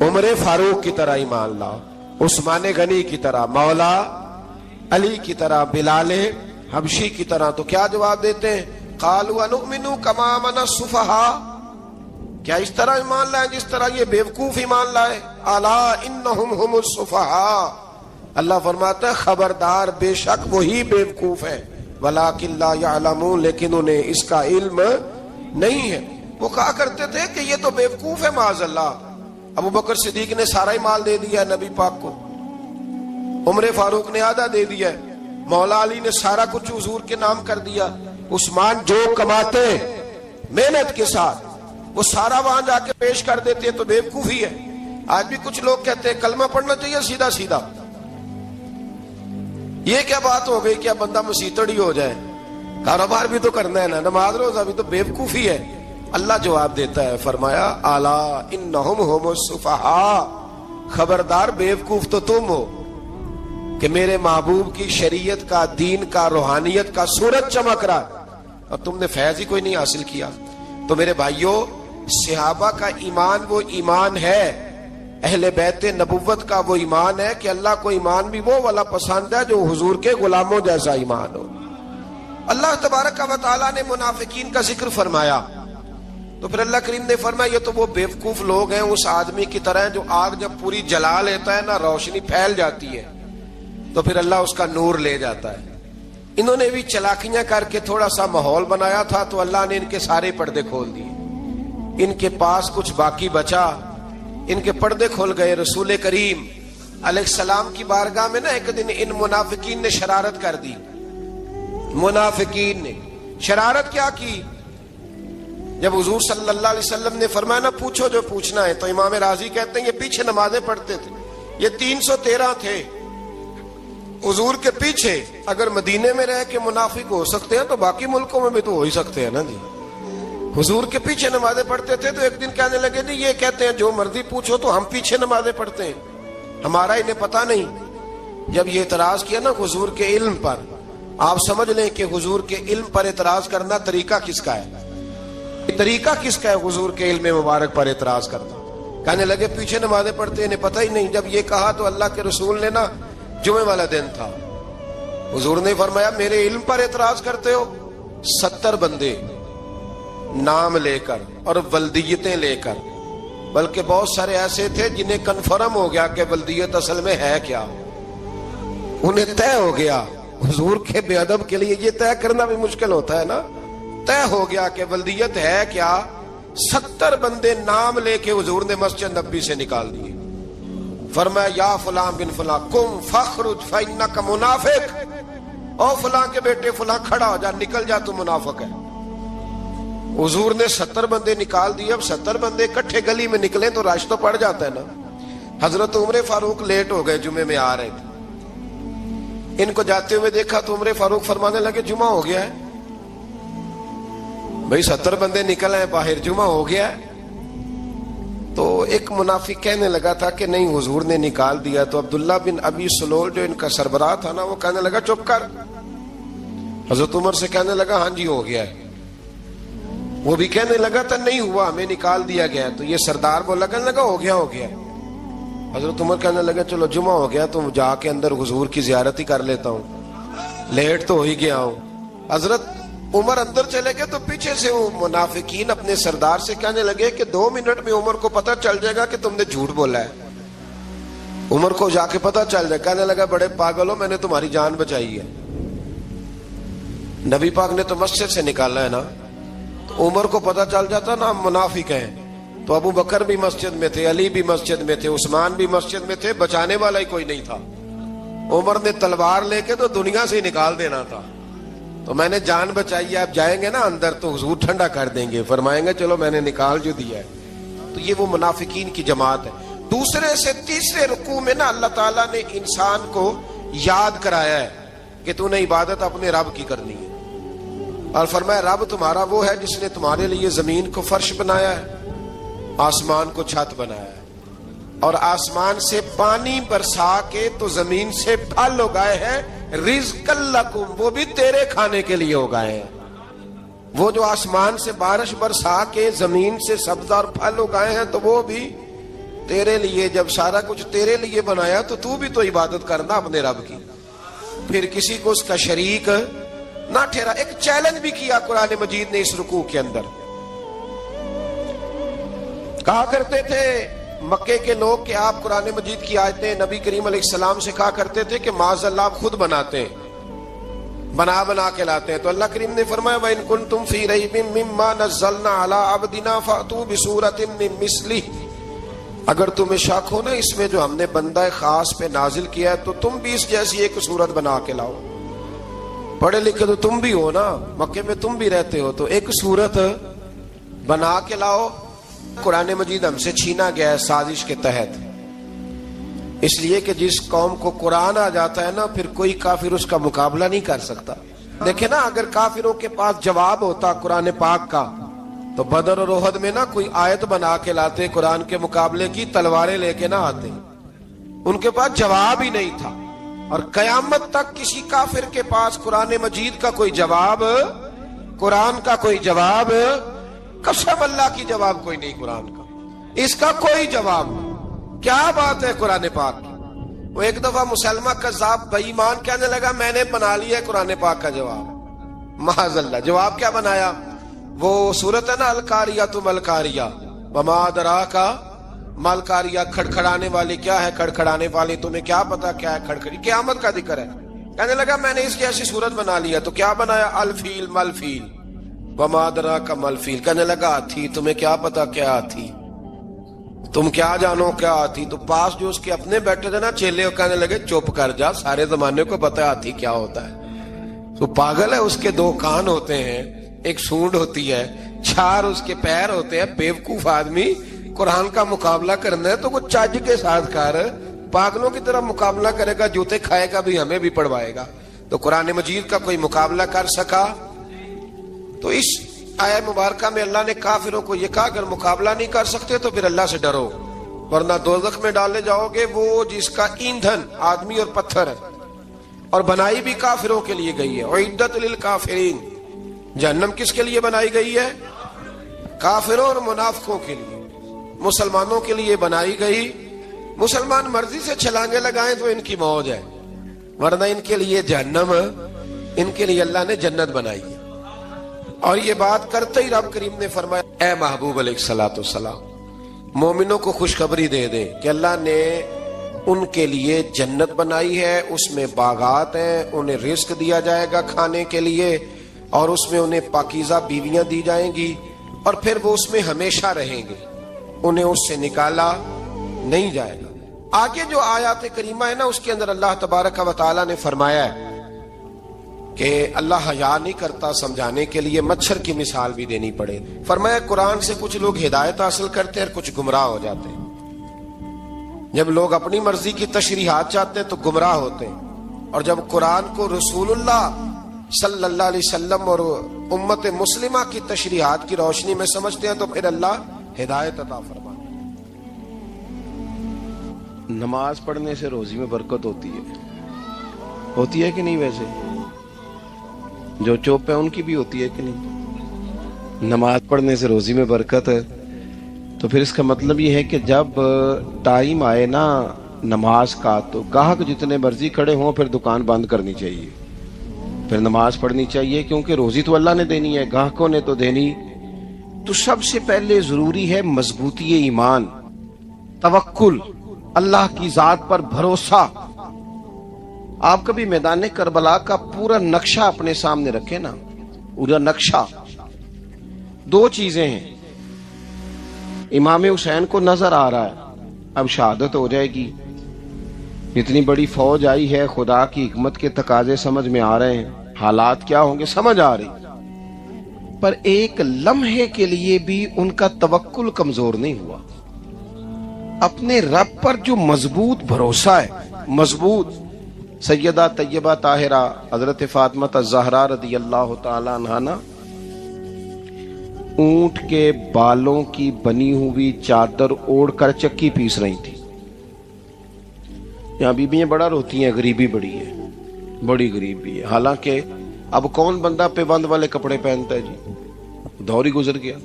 عمر فاروق کی طرح ایمان لاؤ، عثمان غنی کی طرح، مولا علی کی طرح، بلال حبشی کی طرح، تو کیا جواب دیتے ہیں؟ قالوا انؤمن كما آمن السفهاء، کیا اس طرح ایمان لائیں جس طرح یہ بیوقوف ایمان لائے؟ الا انہم هم السفهاء، اللہ فرماتا ہے خبردار بے شک وہی بیوقوف ہے، ولکن لا يعلمون، لیکن انہیں اس کا علم نہیں ہے۔ وہ کہا کرتے تھے کہ یہ تو بیوقوف ہے معاذ اللہ، ابو بکر صدیق نے سارا ہی مال دے دیا ہے نبی پاک کو، عمر فاروق نے آدھا دے دیا ہے، مولا علی نے سارا کچھ حضور کے نام کر دیا، عثمان جو کماتے محنت کے ساتھ وہ سارا وہاں جا کے پیش کر دیتے تو بیوقوفی ہے۔ آج بھی کچھ لوگ کہتے ہیں کلمہ پڑھنا چاہیے سیدھا سیدھا، یہ کیا بات ہو گئی، کیا بندہ مسیتڑی ہو جائے؟ کاروبار بھی تو کرنا ہے نا، نماز روزہ بھی، تو بیوقوفی ہے۔ اللہ جواب دیتا ہے، فرمایا الا انہم هم السفہاء، خبردار بیوقوف تو تم ہو کہ میرے محبوب کی شریعت کا، دین کا، روحانیت کا سورج چمک رہا اور تم نے فیض ہی کوئی نہیں حاصل کیا۔ تو میرے بھائیوں، صحابہ کا ایمان وہ ایمان ہے، اہل بیت نبوت کا وہ ایمان ہے کہ اللہ کو ایمان بھی وہ والا پسند ہے جو حضور کے غلاموں جیسا ایمان ہو۔ اللہ تبارک و تعالیٰ نے منافقین کا ذکر فرمایا تو پھر اللہ کریم نے فرمایا یہ تو وہ بیوقوف لوگ ہیں اس آدمی کی طرح جو آگ جب پوری جلا لیتا ہے نا، روشنی پھیل جاتی ہے تو پھر اللہ اس کا نور لے جاتا ہے۔ انہوں نے بھی چلاکیاں کر کے تھوڑا سا ماحول بنایا تھا تو اللہ نے ان کے سارے پردے کھول دیے، ان کے پاس کچھ باقی بچا، ان کے پردے کھول گئے۔ رسول کریم علیہ السلام کی بارگاہ میں نا ایک دن ان منافقین نے شرارت کر دی۔ منافقین نے شرارت کیا کی؟ جب حضور صلی اللہ علیہ وسلم نے فرمایا نا پوچھو جو پوچھنا ہے، تو امام راضی کہتے ہیں یہ پیچھے نمازیں پڑھتے تھے، یہ 313 تھے حضور کے پیچھے۔ اگر مدینے میں رہ کے منافق ہو سکتے ہیں تو باقی ملکوں میں بھی تو ہو ہی سکتے ہیں نا جی۔ حضور کے پیچھے نمازیں پڑھتے تھے تو ایک دن کہنے لگے جی یہ کہتے ہیں جو مرضی پوچھو تو ہم پیچھے نمازیں پڑھتے ہیں، ہمارا انہیں پتہ نہیں۔ جب یہ اعتراض کیا نا حضور کے علم پر، آپ سمجھ لیں کہ حضور کے علم پر اعتراض کرنا طریقہ کس کا ہے؟ طریقہ کس کا ہے حضور کے علم مبارک پر اعتراض کرنا؟ کہنے لگے پیچھے نمازیں پڑھتے انہیں پتہ ہی نہیں۔ جب یہ کہا تو اللہ کے رسول نے نا، جمعے والا دن تھا، حضور نے فرمایا میرے علم پر اعتراض کرتے ہو؟ 70 بندے نام لے کر اور ولدیتیں لے کر، بلکہ بہت سارے ایسے تھے جنہیں کنفرم ہو گیا کہ ولدیت اصل میں ہے کیا، انہیں طے ہو گیا۔ حضور کے بے ادب کے لیے یہ طے کرنا بھی مشکل ہوتا ہے نا، طے ہو گیا کہ ولدیت ہے کیا۔ 70 بندے نام لے کے حضور نے مسجد نبوی سے نکال دیے، فرمایا یا فلاں بن فلاں قم فخرج فإنک منافق، او فلاں کے بیٹے فلاں کھڑا ہو جا، نکل جا، تو منافق ہے۔ حضور نے 70 بندے نکال دیے۔ اب 70 بندے اکٹھے گلی میں نکلیں تو رش تو پڑ جاتا ہے نا۔ حضرت عمر فاروق لیٹ ہو گئے، جمعے میں آ رہے تھے، ان کو جاتے ہوئے دیکھا تو عمر فاروق فرمانے لگے جمعہ ہو گیا ہے بھئی، 70 بندے نکل آئے باہر، جمعہ ہو گیا ہے۔ تو ایک منافق کہنے لگا تھا کہ نہیں حضور نے نکال دیا، تو عبداللہ بن ابی سلول جو ان کا سربراہ تھا نا، وہ کہنے لگا چپ کر۔ حضرت عمر سے کہنے لگا ہاں جی ہو گیا ہے۔ وہ بھی کہنے لگا تھا نہیں ہوا، ہمیں نکال دیا گیا۔ تو یہ سردار بولا، کہنے لگا ہو گیا ہو گیا۔ حضرت عمر کہنے لگا چلو جمعہ ہو گیا تو جا کے اندر حضور کی زیارت ہی کر لیتا ہوں، لیٹ تو ہو ہی گیا ہوں۔ حضرت عمر اندر چلے گئے تو پیچھے سے وہ منافقین اپنے سردار سے کہنے لگے کہ 2 منٹ میں عمر کو پتہ چل جائے گا کہ تم نے جھوٹ بولا ہے، عمر کو جا کے پتہ چل جائے۔ کہنے لگا بڑے پاگل ہو، میں نے تمہاری جان بچائی ہے، نبی پاک نے تو مسجد سے نکالا ہے نا۔ تو عمر کو پتہ چل جاتا نا ہم منافق ہیں، تو ابو بکر بھی مسجد میں تھے، علی بھی مسجد میں تھے، عثمان بھی مسجد میں تھے، بچانے والا ہی کوئی نہیں تھا۔ عمر نے تلوار لے کے تو دنیا سے ہی نکال دینا تھا، تو میں نے جان بچائی ہے، آپ جائیں گے نا اندر تو حضور ٹھنڈا کر دیں گے، فرمائیں گے چلو میں نے نکال جو دیا ہے۔ تو یہ وہ منافقین کی جماعت ہے۔ دوسرے سے تیسرے رکوع میں نا اللہ تعالیٰ نے انسان کو یاد کرایا ہے کہ تو نے عبادت اپنے رب کی کرنی ہے، اور فرمایا رب تمہارا وہ ہے جس نے تمہارے لیے زمین کو فرش بنایا ہے، آسمان کو چھت بنایا ہے۔ اور آسمان سے پانی برسا کے تو زمین سے پھل اگائے ہیں، رزق لکم، وہ بھی تیرے کھانے کے لیے اگائے ہیں۔ وہ جو آسمان سے بارش برسا کے زمین سے سبز اور پھل اگائے ہیں تو وہ بھی تیرے لیے۔ جب سارا کچھ تیرے لیے بنایا تو بھی تو عبادت کرنا اپنے رب کی، پھر کسی کو اس کا شریک نہ ٹھہرا۔ ایک چیلنج بھی کیا قرآن مجید نے اس رکوع کے اندر۔ کہا کرتے تھے مکے کے لوگ کہ آپ قرآن مجید کی آیتیں نبی کریم علیہ السلام سے کہا کرتے تھے کہ معاذ اللہ آپ خود بناتے ہیں، بنا کے لاتے ہیں۔ تو اللہ کریم نے فرمایا وَإِن كُنتُمْ فِي رَيْبٍ مِّمَّا نَزَّلْنَا عَلَىٰ عَبْدِنَا فَأْتُوا بِسُورَةٍ مِّن مِّثْلِهِ، اگر تمہیں شک ہو نا اس میں جو ہم نے بندہ خاص پہ نازل کیا ہے تو تم بھی اس جیسی ایک صورت بنا کے لاؤ۔ پڑھے لکھے تو تم بھی ہو نا، مکے میں تم بھی رہتے ہو، تو ایک صورت بنا کے لاؤ۔ قرآن مجید ہم سے چھینا گیا ہے سازش کے تحت، اس لیے کہ جس قوم کو قرآن آ جاتا ہے نا پھر کوئی کافر اس کا مقابلہ نہیں کر سکتا۔ دیکھیں نا اگر کافروں کے پاس جواب ہوتا قرآن پاک کا تو بدر اور احد میں نا کوئی آیت بنا کے لاتے قرآن کے مقابلے کی، تلواریں لے کے نہ آتے، ان کے پاس جواب ہی نہیں تھا۔ اور قیامت تک کسی کافر کے پاس قرآن مجید کا کوئی جواب، قرآن کا کوئی جواب، قسم اللہ کی جواب کوئی نہیں قرآن کا، اس کا کوئی جواب نہیں۔ کیا بات ہے قرآن پاک کی۔ وہ ایک دفعہ مسلمہ کذاب بے ایمان کہنے لگا میں نے بنا لیا ہے قرآن پاک کا جواب، معاذ اللہ۔ جواب کیا بنایا؟ وہ صورت ہے نا القاریۃ ملقاریہ وما ادراک ملقاریہ، کھڑکھڑانے والی کیا ہے، کھڑکھڑانے والی تمہیں کیا پتا کیا ہے کھڑکھڑی، قیامت کا ذکر ہے۔ کہنے لگا میں نے اس کی ایسی صورت بنا لیا، تو کیا بنایا؟ الفیل ملفیل وما ادراک ملفیل، کہنے لگا ہاتھی، تمہیں کیا پتا کیا ہاتھی، تم کیا جانو کیا ہاتھی۔ تو پاس جو اس کے اپنے بیٹھے تھے نا چیلے، کہنے لگے چپ کر جا، سارے زمانے کو پتا ہے ہاتھی کیا ہوتا ہے۔ تو پاگل ہے، اس کے دو کان ہوتے ہیں، ایک سونڈ ہوتی ہے، چار اس کے پیر ہوتے ہیں۔ بیوقوف آدمی قرآن کا مقابلہ کرنا ہے تو وہ چج کے ساتھ کر، پاگلوں کی طرح مقابلہ کرے گا، جوتے کھائے گا بھی ہمیں بھی پڑھوائے گا۔ تو قرآن مجید کا کوئی مقابلہ کر سکا؟ تو اس آیہ مبارکہ میں اللہ نے کافروں کو یہ کہا اگر مقابلہ نہیں کر سکتے تو پھر اللہ سے ڈرو، ورنہ دوزخ میں ڈالے جاؤ گے، وہ جس کا ایندھن آدمی اور پتھر ہے، اور بنائی بھی کافروں کے لیے گئی ہے۔ اعدت للکافرین، جہنم کس کے لیے بنائی گئی ہے؟ کافروں اور منافقوں کے لیے۔ مسلمانوں کے لیے بنائی گئی، مسلمان مرضی سے چھلانگے لگائیں تو ان کی موج ہے، ورنہ ان کے لیے جہنم، ان کے لیے اللہ نے جنت بنائی ہے۔ اور یہ بات کرتے ہی رب کریم نے فرمایا اے محبوب علیہ الصلوۃ والسلام مومنوں کو خوشخبری دے دے کہ اللہ نے ان کے لیے جنت بنائی ہے، اس میں باغات ہیں، انہیں رزق دیا جائے گا کھانے کے لیے، اور اس میں انہیں پاکیزہ بیویاں دی جائیں گی، اور پھر وہ اس میں ہمیشہ رہیں گے، انہیں اس سے نکالا نہیں جائے گا۔ آگے جو آیات کریمہ ہے نا اس کے اندر اللہ تبارک و تعالیٰ نے فرمایا ہے کہ اللہ حیا نہیں کرتا سمجھانے کے لیے، مچھر کی مثال بھی دینی پڑے۔ فرمایا قرآن سے کچھ لوگ ہدایت حاصل کرتے ہیں اور کچھ گمراہ ہو جاتے ہیں۔ جب لوگ اپنی مرضی کی تشریحات چاہتے ہیں تو گمراہ ہوتے ہیں، اور جب قرآن کو رسول اللہ صلی اللہ علیہ وسلم اور امت مسلمہ کی تشریحات کی روشنی میں سمجھتے ہیں تو پھر اللہ ہدایت عطا فرماتا ہے۔ نماز پڑھنے سے روزی میں برکت ہوتی ہے کہ نہیں؟ ویسے جو چوپ ہے ان کی بھی ہوتی ہے کہ نہیں؟ نماز پڑھنے سے روزی میں برکت ہے، تو پھر اس کا مطلب یہ ہے کہ جب ٹائم آئے نا نماز کا تو گاہک جتنے مرضی کھڑے ہوں پھر دکان بند کرنی چاہیے، پھر نماز پڑھنی چاہیے، کیونکہ روزی تو اللہ نے دینی ہے، گاہکوں نے تو دینی۔ تو سب سے پہلے ضروری ہے مضبوطی ایمان، توکل، اللہ کی ذات پر بھروسہ۔ آپ کبھی میدان کربلا کا پورا نقشہ اپنے سامنے رکھیں نا، پورا نقشہ، دو چیزیں ہیں۔ امام حسین کو نظر آ رہا ہے اب شہادت ہو جائے گی، اتنی بڑی فوج آئی ہے، خدا کی حکمت کے تقاضے سمجھ میں آ رہے ہیں، حالات کیا ہوں گے سمجھ آ رہی، پر ایک لمحے کے لیے بھی ان کا توکل کمزور نہیں ہوا۔ اپنے رب پر جو مضبوط بھروسہ ہے، مضبوط، سیدہ طیبہ طاہرہ حضرت فاطمہ الزہرا رضی اللہ تعالی عنہا نا اونٹ کے بالوں کی بنی ہوئی چادر اوڑھ کر چکی پیس رہی تھی، یہاں بیویاں بڑا روتی ہیں، غریبی بڑی ہے، بڑی غریبی ہے. حالانکہ اب کون بندہ پہ بند والے کپڑے پہنتا ہے جی، دور ہی گزر گیا.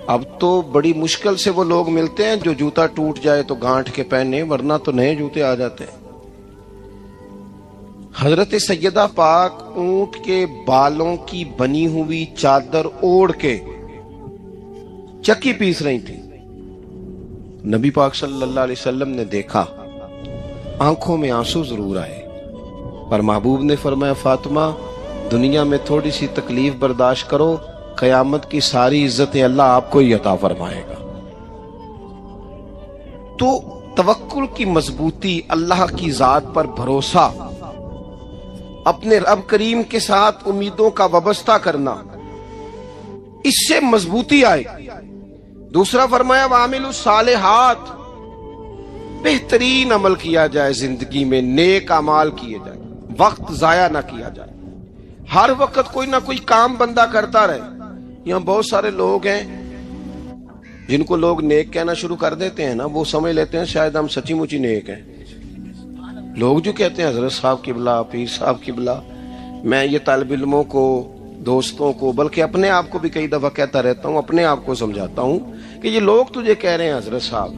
اب تو بڑی مشکل سے وہ لوگ ملتے ہیں جو جوتا ٹوٹ جائے تو گانٹھ کے پہنے، ورنہ تو نئے جوتے آ جاتے ہیں. حضرت سیدہ پاک اونٹ کے بالوں کی بنی ہوئی چادر اوڑھ کے چکی پیس رہی تھی. نبی پاک صلی اللہ علیہ وسلم نے دیکھا، آنکھوں میں آنسو ضرور آئے، پر محبوب نے فرمایا فاطمہ دنیا میں تھوڑی سی تکلیف برداشت کرو، قیامت کی ساری عزتیں اللہ آپ کو ہی عطا فرمائے گا. تو توکل کی مضبوطی، اللہ کی ذات پر بھروسہ، اپنے رب کریم کے ساتھ امیدوں کا وابستہ کرنا، اس سے مضبوطی آئے. دوسرا فرمایا وَعَمِلُوا الصَّالِحَاتِ، بہترین عمل کیا جائے زندگی میں، نیک اعمال کیے جائے، وقت ضائع نہ کیا جائے. ہر وقت کوئی نہ کوئی کام بندہ کرتا رہے. یہاں بہت سارے لوگ ہیں جن کو لوگ نیک کہنا شروع کر دیتے ہیں نا، وہ سمجھ لیتے ہیں شاید ہم سچی مچی نیک ہیں. لوگ جو کہتے ہیں حضرت صاحب قبلہ، پیر صاحب قبلہ، میں یہ طالب علموں کو، دوستوں کو، بلکہ اپنے آپ کو بھی کئی دفعہ کہتا رہتا ہوں، اپنے آپ کو سمجھاتا ہوں کہ یہ لوگ تجھے کہہ رہے ہیں حضرت صاحب،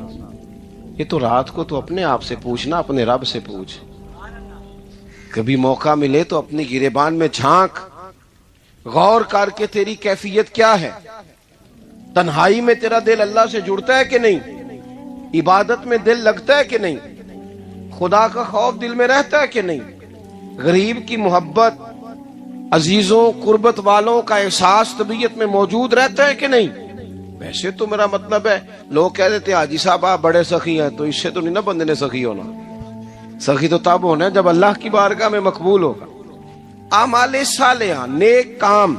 یہ تو رات کو تو اپنے آپ سے پوچھنا، اپنے رب سے پوچھ. کبھی موقع ملے تو اپنی گریبان میں جھانک، غور کر کے تیری کیفیت کیا ہے. تنہائی میں تیرا دل اللہ سے جڑتا ہے کہ نہیں؟ عبادت میں دل لگتا ہے کہ نہیں؟ خدا کا خوف دل میں رہتا ہے کہ نہیں؟ غریب کی محبت، عزیزوں قربت والوں کا احساس طبیعت میں موجود رہتا ہے کہ نہیں؟ ویسے تو میرا مطلب ہے، لوگ کہہ دیتے ہیں حاجی صاحب آپ بڑے سخی ہیں، تو اس سے تو نہیں نا بندے نے سخی ہونا. سخی تو تب ہونا ہے جب اللہ کی بارگاہ میں مقبول ہوگا. اعمال صالحہ، نیک کام،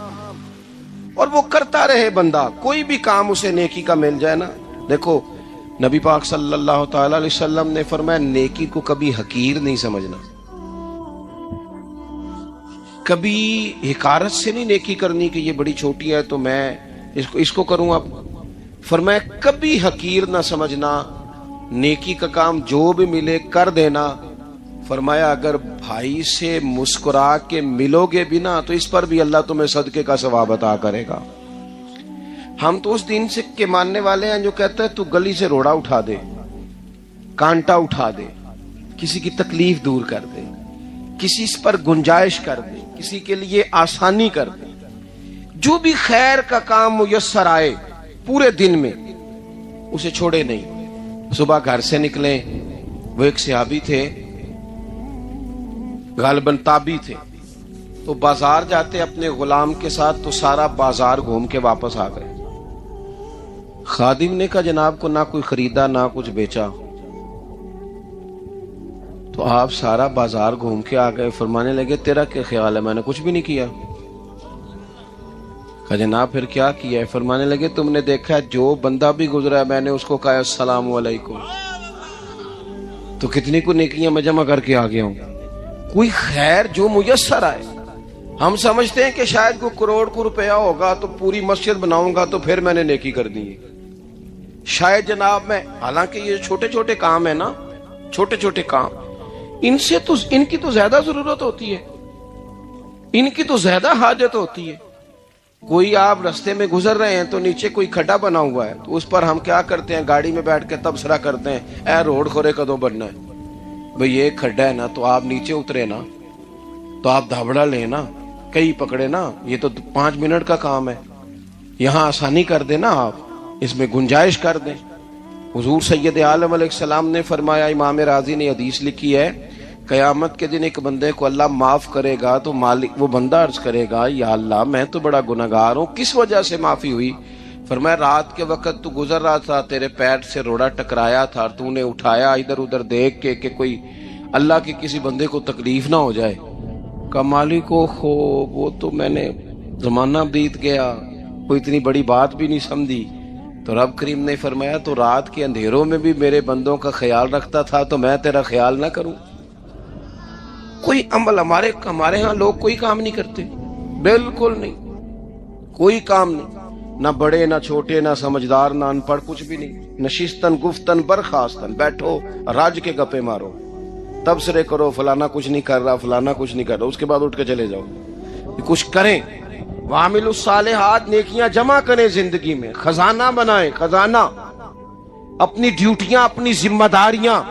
اور وہ کرتا رہے بندہ، کوئی بھی کام اسے نیکی کا مل جائے نا. دیکھو نبی پاک صلی اللہ تعالی علیہ وسلم نے فرمایا نیکی کو کبھی حقیر نہیں سمجھنا، کبھی حقارت سے نہیں نیکی کرنی کہ یہ بڑی چھوٹی ہے تو میں اس کو کروں. اب فرمایا کبھی حقیر نہ سمجھنا، نیکی کا کام جو بھی ملے کر دینا. فرمایا اگر بھائی سے مسکرا کے ملو گے بھی نا تو اس پر بھی اللہ تمہیں صدقے کا ثواب عطا کرے گا. ہم تو اس دین سے کے ماننے والے ہیں جو کہتا ہے تو گلی سے روڑا اٹھا دے، کانٹا اٹھا دے، کسی کی تکلیف دور کر دے، کسی پر گنجائش کر دے، کسی کے لیے آسانی کر دے. جو بھی خیر کا کام میسر آئے پورے دن میں اسے چھوڑے نہیں. صبح گھر سے نکلیں، وہ ایک صحابی تھے، غالباً تابعی تھے، تو بازار جاتے اپنے غلام کے ساتھ تو سارا بازار گھوم کے واپس آ گئے. خادم نے کہا جناب کو نہ کوئی خریدا نہ کچھ بیچا، تو آپ سارا بازار گھوم کے آ گئے. فرمانے لگے تیرا کیا خیال ہے؟ میں نے کچھ بھی نہیں کیا. کہا جناب پھر کیا کیا ہے؟ فرمانے لگے تم نے دیکھا جو بندہ بھی گزرا ہے میں نے اس کو کہا السلام علیکم، تو کتنی کو نیکیاں میں جمع کر کے آ گیا ہوں. کوئی خیر جو میسر آئے. ہم سمجھتے ہیں کہ شاید کوئی کروڑ کو روپیہ ہوگا تو پوری مسجد بناؤں گا تو پھر میں نے نیکی کر دی ہے. شاید جناب میں، حالانکہ یہ چھوٹے چھوٹے کام ہیں نا، چھوٹے چھوٹے کام، ان سے تو ان کی تو زیادہ ضرورت ہوتی ہے، ان کی تو زیادہ حاجت ہوتی ہے. کوئی آپ رستے میں گزر رہے ہیں تو نیچے کوئی کھڈا بنا ہوا ہے تو اس پر ہم کیا کرتے ہیں؟ گاڑی میں بیٹھ کے تبصرہ کرتے ہیں اے روڈ کھورے کدو بننا ہے. بھئی یہ کھڈا ہے نا تو آپ نیچے اترے نا، تو آپ دھابڑا لیں نا، کئی پکڑے نا، یہ تو 5 منٹ کا کام ہے. یہاں آسانی کر دیں نا، آپ اس میں گنجائش کر دیں. حضور سید عالم علیہ السلام نے فرمایا، امام راضی نے حدیث لکھی ہے، قیامت کے دن ایک بندے کو اللہ معاف کرے گا تو مالک وہ بندہ عرض کرے گا یا اللہ میں تو بڑا گناہگار ہوں، کس وجہ سے معافی ہوئی؟ فرمایا رات کے وقت تو گزر رہا تھا، تیرے پیر سے روڑا ٹکرایا تھا اور تو نے اٹھایا ادھر ادھر دیکھ کے کہ کوئی اللہ کے کسی بندے کو تکلیف نہ ہو جائے. کہ مالک کو وہ تو میں نے زمانہ بیت گیا، کوئی اتنی بڑی بات بھی نہیں سمجھی. تو رب کریم نے فرمایا تو رات کے اندھیروں میں بھی میرے بندوں کا خیال رکھتا تھا تو میں تیرا خیال نہ کروں؟ کوئی عمل ہمارے ہاں لوگ کوئی کام نہیں کرتے، بالکل نہیں، کوئی کام نہیں. نہ بڑے نہ چھوٹے نہ سمجھدار نہ ان پڑھ، کچھ بھی نہیں. نشستن گفتن برخاستن، بیٹھو راج کے گپے مارو، تبصرے کرو فلانا کچھ نہیں کر رہا، فلانا کچھ نہیں کر رہا، اس کے بعد اٹھ کے چلے جاؤ. کچھ کریں. وعملوا الصالحات، نیکیاں جمع کریں زندگی میں، خزانہ بنائیں، خزانہ. اپنی ڈیوٹیاں اپنی ذمہ داریاں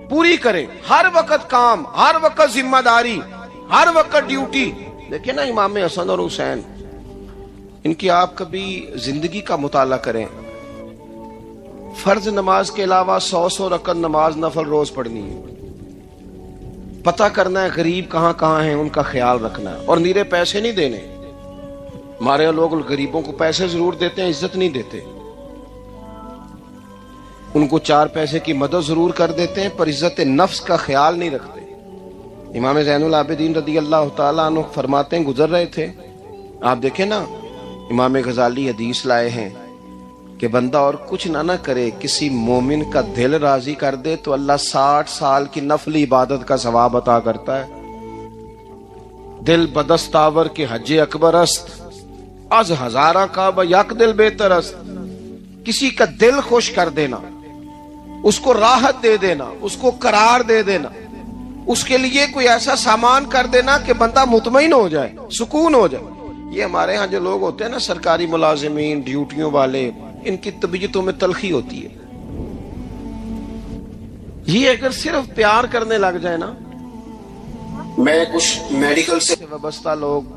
پوری کریں. ہر وقت کام، ہر وقت ذمہ داری، ہر وقت ڈیوٹی. دیکھیں نا امام حسن اور حسین، ان کی آپ کبھی زندگی کا مطالعہ کریں. فرض نماز کے علاوہ 100 رکعت نماز نفل روز پڑھنی ہے. پتہ کرنا ہے غریب کہاں کہاں ہیں، ان کا خیال رکھنا ہے. اور نیرے پیسے نہیں دینے. ہمارے لوگ غریبوں کو پیسے ضرور دیتے ہیں، عزت نہیں دیتے. ان کو 4 پیسے کی مدد ضرور کر دیتے ہیں، پر عزت نفس کا خیال نہیں رکھتے. امام زین العابدین رضی اللہ تعالیٰ عنہ فرماتے ہیں، گزر رہے تھے، آپ دیکھیں نا، امام غزالی حدیث لائے ہیں کہ بندہ اور کچھ نہ کرے، کسی مومن کا دل راضی کر دے تو اللہ 60 سال کی نفلی عبادت کا ثواب عطا کرتا ہے. دل بدستاور کے حج اکبر است، از ہزارہ کعبہ یک دل بہتر است. کسی کا دل خوش کر دینا، اس کو راحت دے دینا، اس کو قرار دے دینا، اس کے لیے کوئی ایسا سامان کر دینا کہ بندہ مطمئن ہو جائے، سکون ہو جائے. یہ ہمارے ہاں جو لوگ ہوتے ہیں نا، سرکاری ملازمین، ڈیوٹیوں والے، ان کی طبیعتوں میں تلخی ہوتی ہے. یہ اگر صرف پیار کرنے لگ جائے نا. میں کچھ میڈیکل سے وابستہ لوگ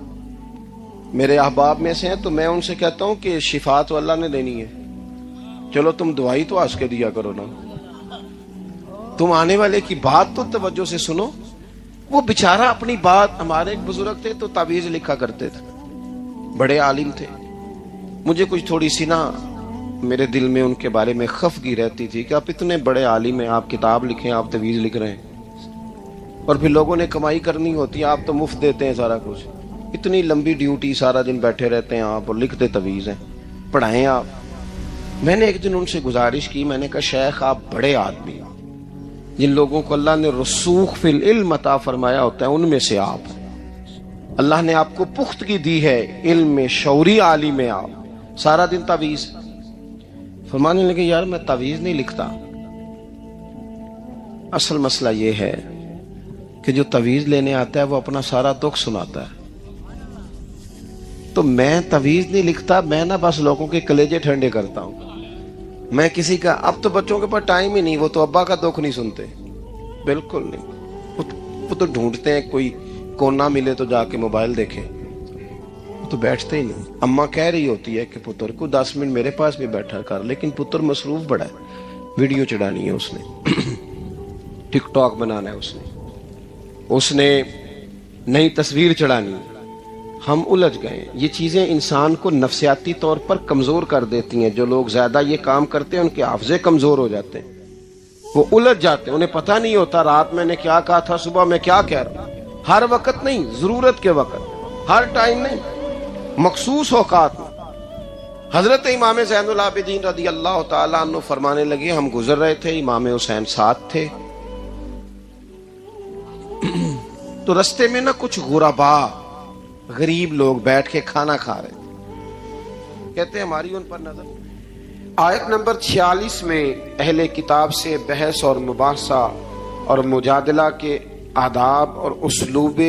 میرے احباب میں سے ہیں، تو میں ان سے کہتا ہوں کہ شفا تو اللہ نے دینی ہے، چلو تم دوائی تو آج کے دیا کرو نا، تم آنے والے کی بات تو توجہ سے سنو. وہ بیچارہ اپنی بات، ہمارے ایک بزرگ تھے تو تعویذ لکھا کرتے تھے، بڑے عالم تھے. مجھے کچھ تھوڑی سی نا میرے دل میں ان کے بارے میں خفگی رہتی تھی کہ آپ اتنے بڑے عالم ہیں، آپ کتاب لکھیں، آپ تعویذ لکھ رہے ہیں، اور پھر لوگوں نے کمائی کرنی ہوتی ہے، آپ تو مفت دیتے ہیں سارا کچھ. اتنی لمبی ڈیوٹی، سارا دن بیٹھے رہتے ہیں آپ اور لکھتے تعویذ ہیں، پڑھائیں آپ. میں نے ایک دن ان سے گزارش کی، میں نے کہا شیخ آپ بڑے آدمی ہیں، جن لوگوں کو اللہ نے رسوخ فی العلم عطا فرمایا ہوتا ہے ان میں سے آپ ہیں. اللہ نے آپ کو پختگی دی ہے علم میں، شعوری عالم میں، آپ سارا دن تعویذ. فرمانے لگے یار میں تعویذ نہیں لکھتا، اصل مسئلہ یہ ہے کہ جو تعویذ لینے آتا ہے وہ اپنا سارا دکھ سناتا ہے. تو میں تعویذ نہیں لکھتا، میں نا بس لوگوں کے کلیجے ٹھنڈے کرتا ہوں. میں کسی کا، اب تو بچوں کے پاس ٹائم ہی نہیں، وہ تو ابا کا دکھ نہیں سنتے، بالکل نہیں. وہ تو ڈھونڈتے ہیں کوئی کونا ملے تو جا کے موبائل دیکھیں، تو بیٹھتے ہی نہیں. اماں کہہ رہی ہوتی ہے کہ پتر کو 10 منٹ میرے پاس بھی بیٹھا کر، لیکن پتر مصروف بڑا ہے، ویڈیو چڑھانی ہے اس نے، ٹک ٹاک بنانا ہے اس نے نئی تصویر چڑھانی ہے. ہم الجھ گئے. یہ چیزیں انسان کو نفسیاتی طور پر کمزور کر دیتی ہیں. جو لوگ زیادہ یہ کام کرتے ہیں ان کے حافظے کمزور ہو جاتے ہیں، وہ الجھ جاتے ہیں، انہیں پتہ نہیں ہوتا رات میں نے کیا کہا تھا، صبح میں کیا کہہ رہا ہوں. ہر وقت نہیں، ضرورت کے وقت، ہر ٹائم نہیں، مخصوص اوقات میں. حضرت امام زین العابدین رضی اللہ تعالیٰ عنہ فرمانے لگے، ہم گزر رہے تھے، امام حسین ساتھ تھے، تو رستے میں نا کچھ غربا، غریب لوگ بیٹھ کے کھانا کھا رہے تھے. کہتے ہیں ہماری ان پر نظر. آیت نمبر 46 میں اہل کتاب سے بحث اور مباحثہ اور مجادلہ کے آداب اور اسلوب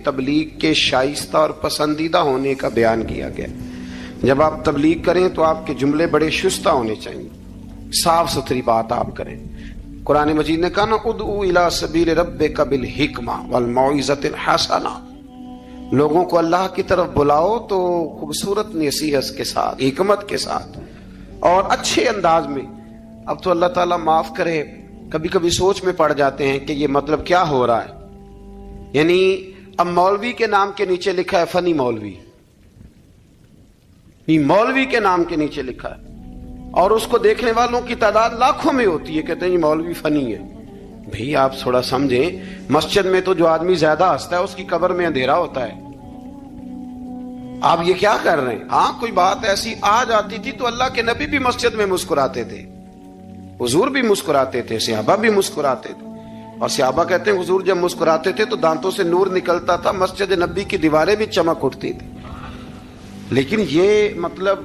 تبلیغ کے شائستہ اور پسندیدہ ہونے کا بیان کیا گیا. جب آپ تبلیغ کریں تو آپ کے جملے بڑے شستہ ہونے چاہیے، صاف ستھری بات آپ کریں. قرآن مجید نے کہا نا ادعو الی سبیل ربک بالحکمہ والموعظۃ الحسنہ، لوگوں کو اللہ کی طرف بلاؤ تو خوبصورت نصیحت کے ساتھ، حکمت کے ساتھ اور اچھے انداز میں. اب تو اللہ تعالیٰ معاف کرے، کبھی کبھی سوچ میں پڑ جاتے ہیں کہ یہ مطلب کیا ہو رہا ہے. یعنی اب مولوی کے نام کے نیچے لکھا ہے فنی مولوی، مولوی کے نام کے نیچے لکھا ہے، اور اس کو دیکھنے والوں کی تعداد لاکھوں میں ہوتی ہے، کہتے ہیں یہ مولوی فنی ہے. بھئی آپ تھوڑا سمجھیں، مسجد میں تو جو آدمی زیادہ ہنستا ہے اس کی قبر میں اندھیرا ہوتا ہے. آپ یہ کیا کر رہے ہیں؟ ہاں کوئی بات ایسی آ جاتی تھی تو اللہ کے نبی بھی مسجد میں مسکراتے تھے، حضور بھی مسکراتے تھے، صحابہ بھی مسکراتے تھے. اور صحابہ کہتے ہیں حضور جب مسکراتے تھے تو دانتوں سے نور نکلتا تھا، مسجد نبی کی دیواریں بھی چمک اٹھتی تھی. لیکن یہ مطلب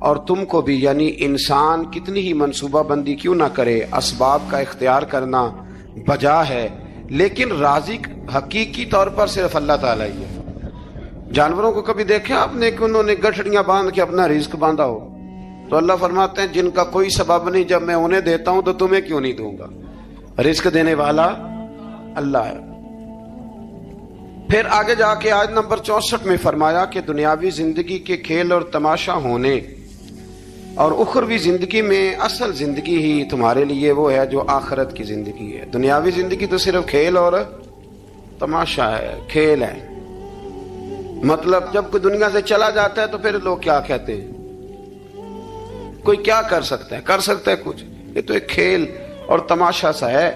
اور تم کو بھی، یعنی انسان کتنی ہی منصوبہ بندی کیوں نہ کرے، اسباب کا اختیار کرنا بجا ہے، لیکن رازق حقیقی طور پر صرف اللہ تعالیٰ ہی ہے۔ جانوروں کو کبھی دیکھا آپ نے کہ انہوں نے گٹھڑیاں باندھ کے اپنا رزق باندھا ہو؟ تو اللہ فرماتے ہیں جن کا کوئی سبب نہیں، جب میں انہیں دیتا ہوں تو تمہیں کیوں نہیں دوں گا؟ رزق دینے والا اللہ ہے۔ پھر آگے جا کے آیت نمبر 64 میں فرمایا کہ دنیاوی زندگی کے کھیل اور تماشا ہونے اور اخروی زندگی میں اصل زندگی ہی تمہارے لیے وہ ہے جو آخرت کی زندگی ہے۔ دنیاوی زندگی تو صرف کھیل اور تماشا ہے، کھیل ہے۔ مطلب جب کوئی دنیا سے چلا جاتا ہے تو پھر لوگ کیا کہتے ہیں؟ کوئی کیا کر سکتا ہے؟ کر سکتا ہے کچھ؟ یہ تو ایک کھیل اور تماشا سا ہے۔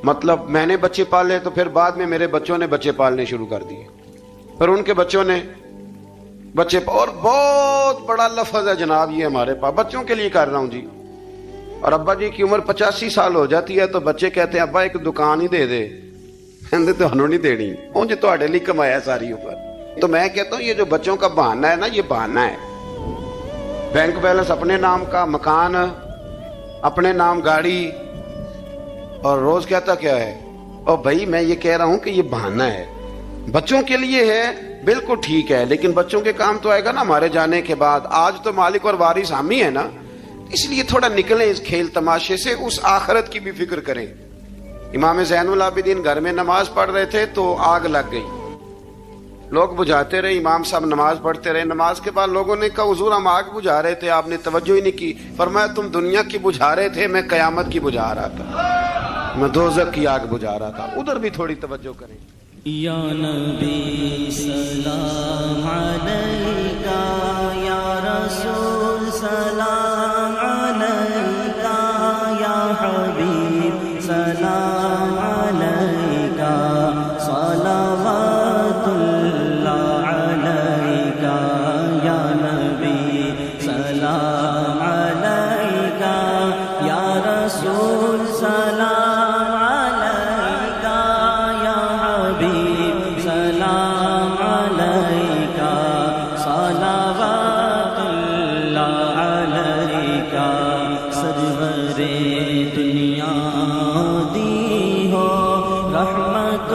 مطلب میں نے بچے پالے تو پھر بعد میں میرے بچوں نے بچے پالنے شروع کر دیے، پھر ان کے بچوں نے بچے اور بہت بڑا لفظ ہے جناب یہ ہمارے پاس، بچوں کے لیے کر رہا ہوں جی۔ اور ابا جی کی عمر 85 سال ہو جاتی ہے تو بچے کہتے ہیں ابا ایک دکان ہی دے دے، تو ہنوں نہیں دینی، مجھے تو لیے کمایا ساری عمر۔ تو میں کہتا ہوں یہ جو بچوں کا بہانہ ہے نا، یہ بہانہ ہے۔ بینک بیلنس اپنے نام کا، مکان اپنے نام، گاڑی، اور روز کہتا کیا ہے؟ اور بھائی میں یہ کہہ رہا ہوں کہ یہ بہانہ ہے، بچوں کے لیے ہے، بالکل ٹھیک ہے، لیکن بچوں کے کام تو آئے گا نا ہمارے جانے کے بعد۔ آج تو مالک اور وارث ہم ہی ہے نا، اس لیے تھوڑا نکلیں اس کھیل تماشے سے، اس آخرت کی بھی فکر کریں۔ امام زین العابدین گھر میں نماز پڑھ رہے تھے تو آگ لگ گئی، لوگ بجھاتے رہے، امام صاحب نماز پڑھتے رہے۔ نماز کے بعد لوگوں نے کہا حضور ہم آگ بجھا رہے تھے، آپ نے توجہ ہی نہیں کی۔ فرمایا تم دنیا کی بجھا رہے تھے، میں قیامت کی بجھا رہا تھا، میں دوزخ کی آگ بجھا رہا تھا۔ ادھر بھی تھوڑی توجہ کریں۔ یا نبی سلام علیکہ، یا رسول سلام علیکہ، یا حبیب سلام علیکہ، صلوات اللہ علیکہ، یا نبی سلام علیکہ، یا رسول سلام سلام علیکہ، صلوات اللہ علیکہ۔ سرور دنیا دی ہو، رحمت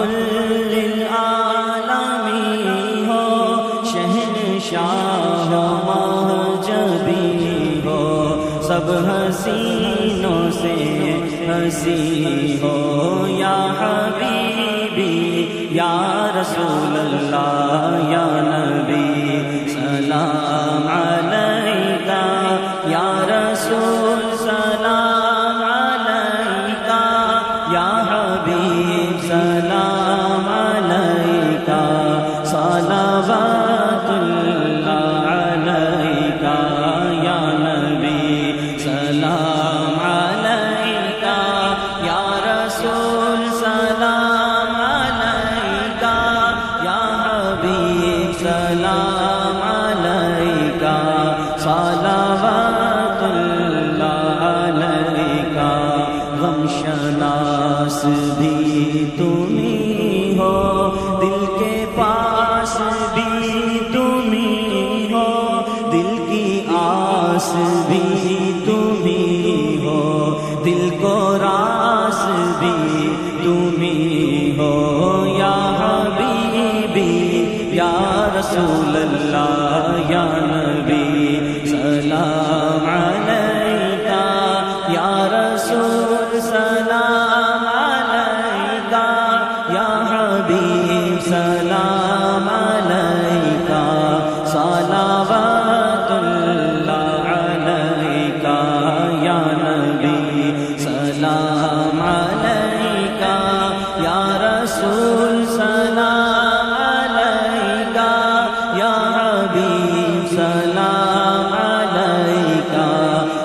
للعالمین ہو، شہنشاہ مہجبی ہو، سب حسینوں سے حسین ہو، یا حبیبی یا رسول اللہ، یا نبی سلام علیکہ، یا رسول سلام علیکہ، یا حبیب سلام علیکہ، صلوات اللہ علیکہ، یا نبی سلام علیکہ، یا رسول سلام علیکہ، یا حبیب سلام علیکہ، صلوات اللہ علیکہ۔ غم شناس بھی تم ہی ہو، دل کے پاس بھی تم ہی ہو، دل کی آس بھی تم ہی ہو، دل کو راس بھی تم ہی ہو، یا حبیبی یا رسول اللہ، یا نبی سلام علیکہ، یا رسول سلام علیکہ، یا حبیب سلام علیکہ، صلوات اللہ علیکہ، یا نبی سلام علیکہ، یا رسول سلام علیکہ، یا حبیب سلام علیکہ،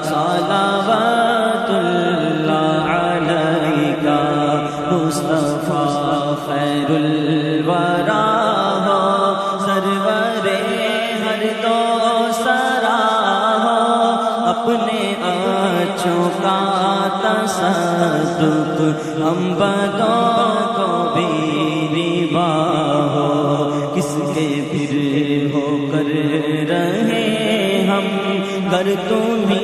صلوات اللہ علیکہ۔ مصطفیٰ خیر الورا ہو، سرور ہر دو سرا ہو، اپنے اچھوں کا تصدق ہم بدوں کو بھی ربا ہو، کس کے پھر ہو کر رہے ہم گر تم ہی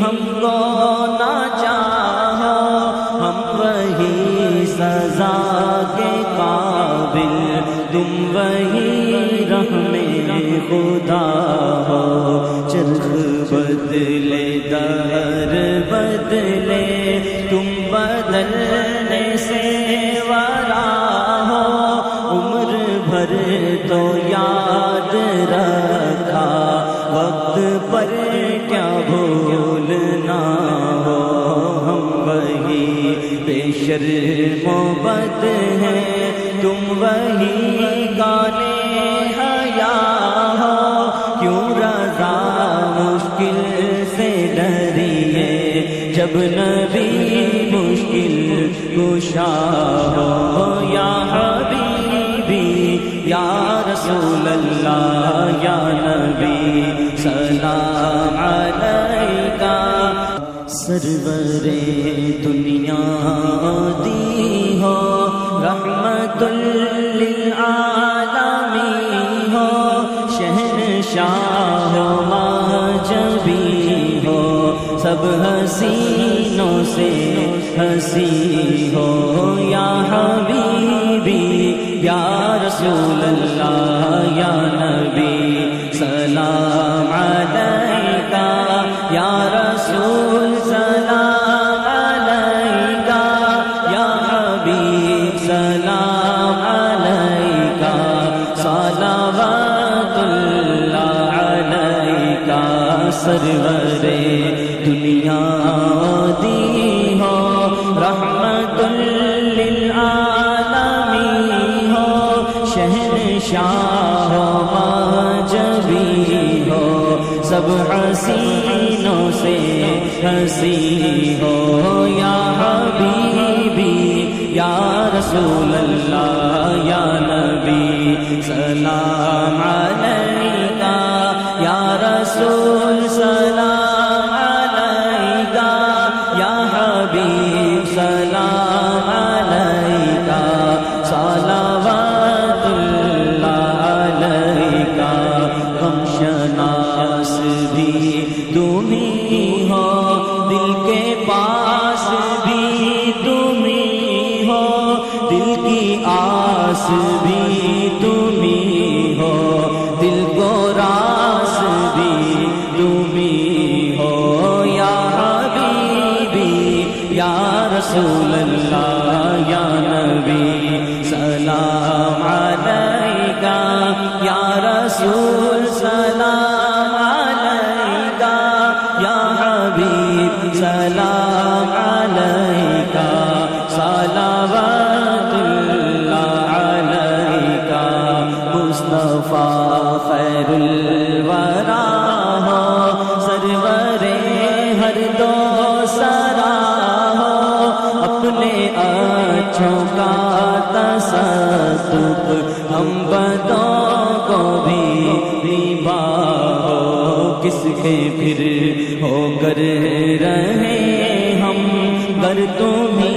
ہم کو نہ چاہو ہم وہی سزا کے قابل، تم وہی رحم خدا ہو۔ چرخ بدلے دہر بدلے تم بدلنے سے ورا ہو، عمر بھر تو یاد رکھا وقت پر کیا بھولنا ہو۔ ہم وہی بے شرم و بد ہیں، تم وہی گانے حیا ہو، کیوں رضا مشکل سے ڈریے جب نبی مشکل کشا ہو۔ یا حبیبی یا رسول اللہ یا نبی سلام علیکہ، سرور دنیا دی ہو رحمت للعالمین ہو، شہنشاہ ماجبی ہو، سب حسینوں سے ہنسی ہو۔ یا حبیبی یا رسول اللہ یا نبی سلام علیکہ، یا رسول سلام علیکہ، یا حبیب سلام علیکہ، صلوات اللہ علیکہ، سرور دنیا دی ہو رحمت للعالمین ہو، شہنشاہ ماجبی ہو، سب حسینوں سے ہنسی ہو۔ یا حبیبی یا رسول اللہ یا نبی سلام علیکہ، یا رسول سلام علیکہ، یا حبیب سلام علیکہ، صلوات اللہ علیکہ۔ غم شناس بھی تم ہی ہو، دل کے پاس بھی تم ہی ہو، دل کی آس بھی تم ہی ہو، دل کو راس بھی تم ہی ہو۔ یا حبیبی یا رسول اللہ یا نبی سلام علیکہ، یا رسول سلام علیکہ، یا حبیب سلام علیکہ، صلوات اللہ علیکہ۔ مصطفیٰ خیر الورا ہو، سرور ہر دو سرا ہو، اپنے اچھوں کا تصدق ہم بدوں کو بھی با ہو، کس کے پھر ہو کر رہے ہم، گر تم ہی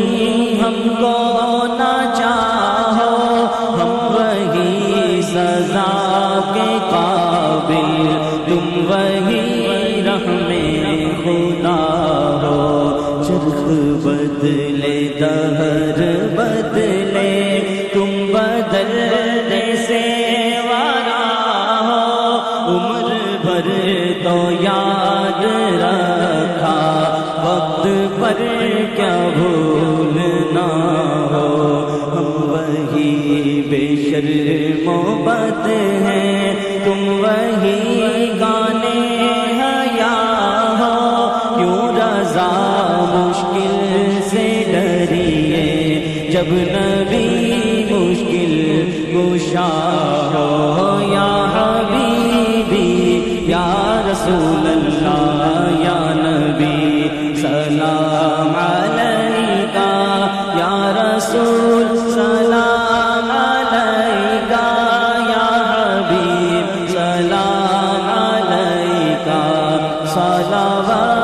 ہم کو نہ چاہو ہم وہی سزا کے قابل، تم وہی رحم خدا ہو۔ چرخ بدلے دہر بدلے تم بدلنے سے ورا ہو، عمر بھر تو یاد رکھا وقت پر کیا بھولنا ہو۔ ہم وہی بے شرم و بد ہیں، تم وہی گانے حیا ہو، کیوں رضا مشکل سے ڈریے جب نبی مشکل کشا ہو۔ یا حبیبی یا رسول اللہ یا نبی سلام علیکہ، یا رسول سلام علیکہ، یا حبیب سلام علیکہ، صلوات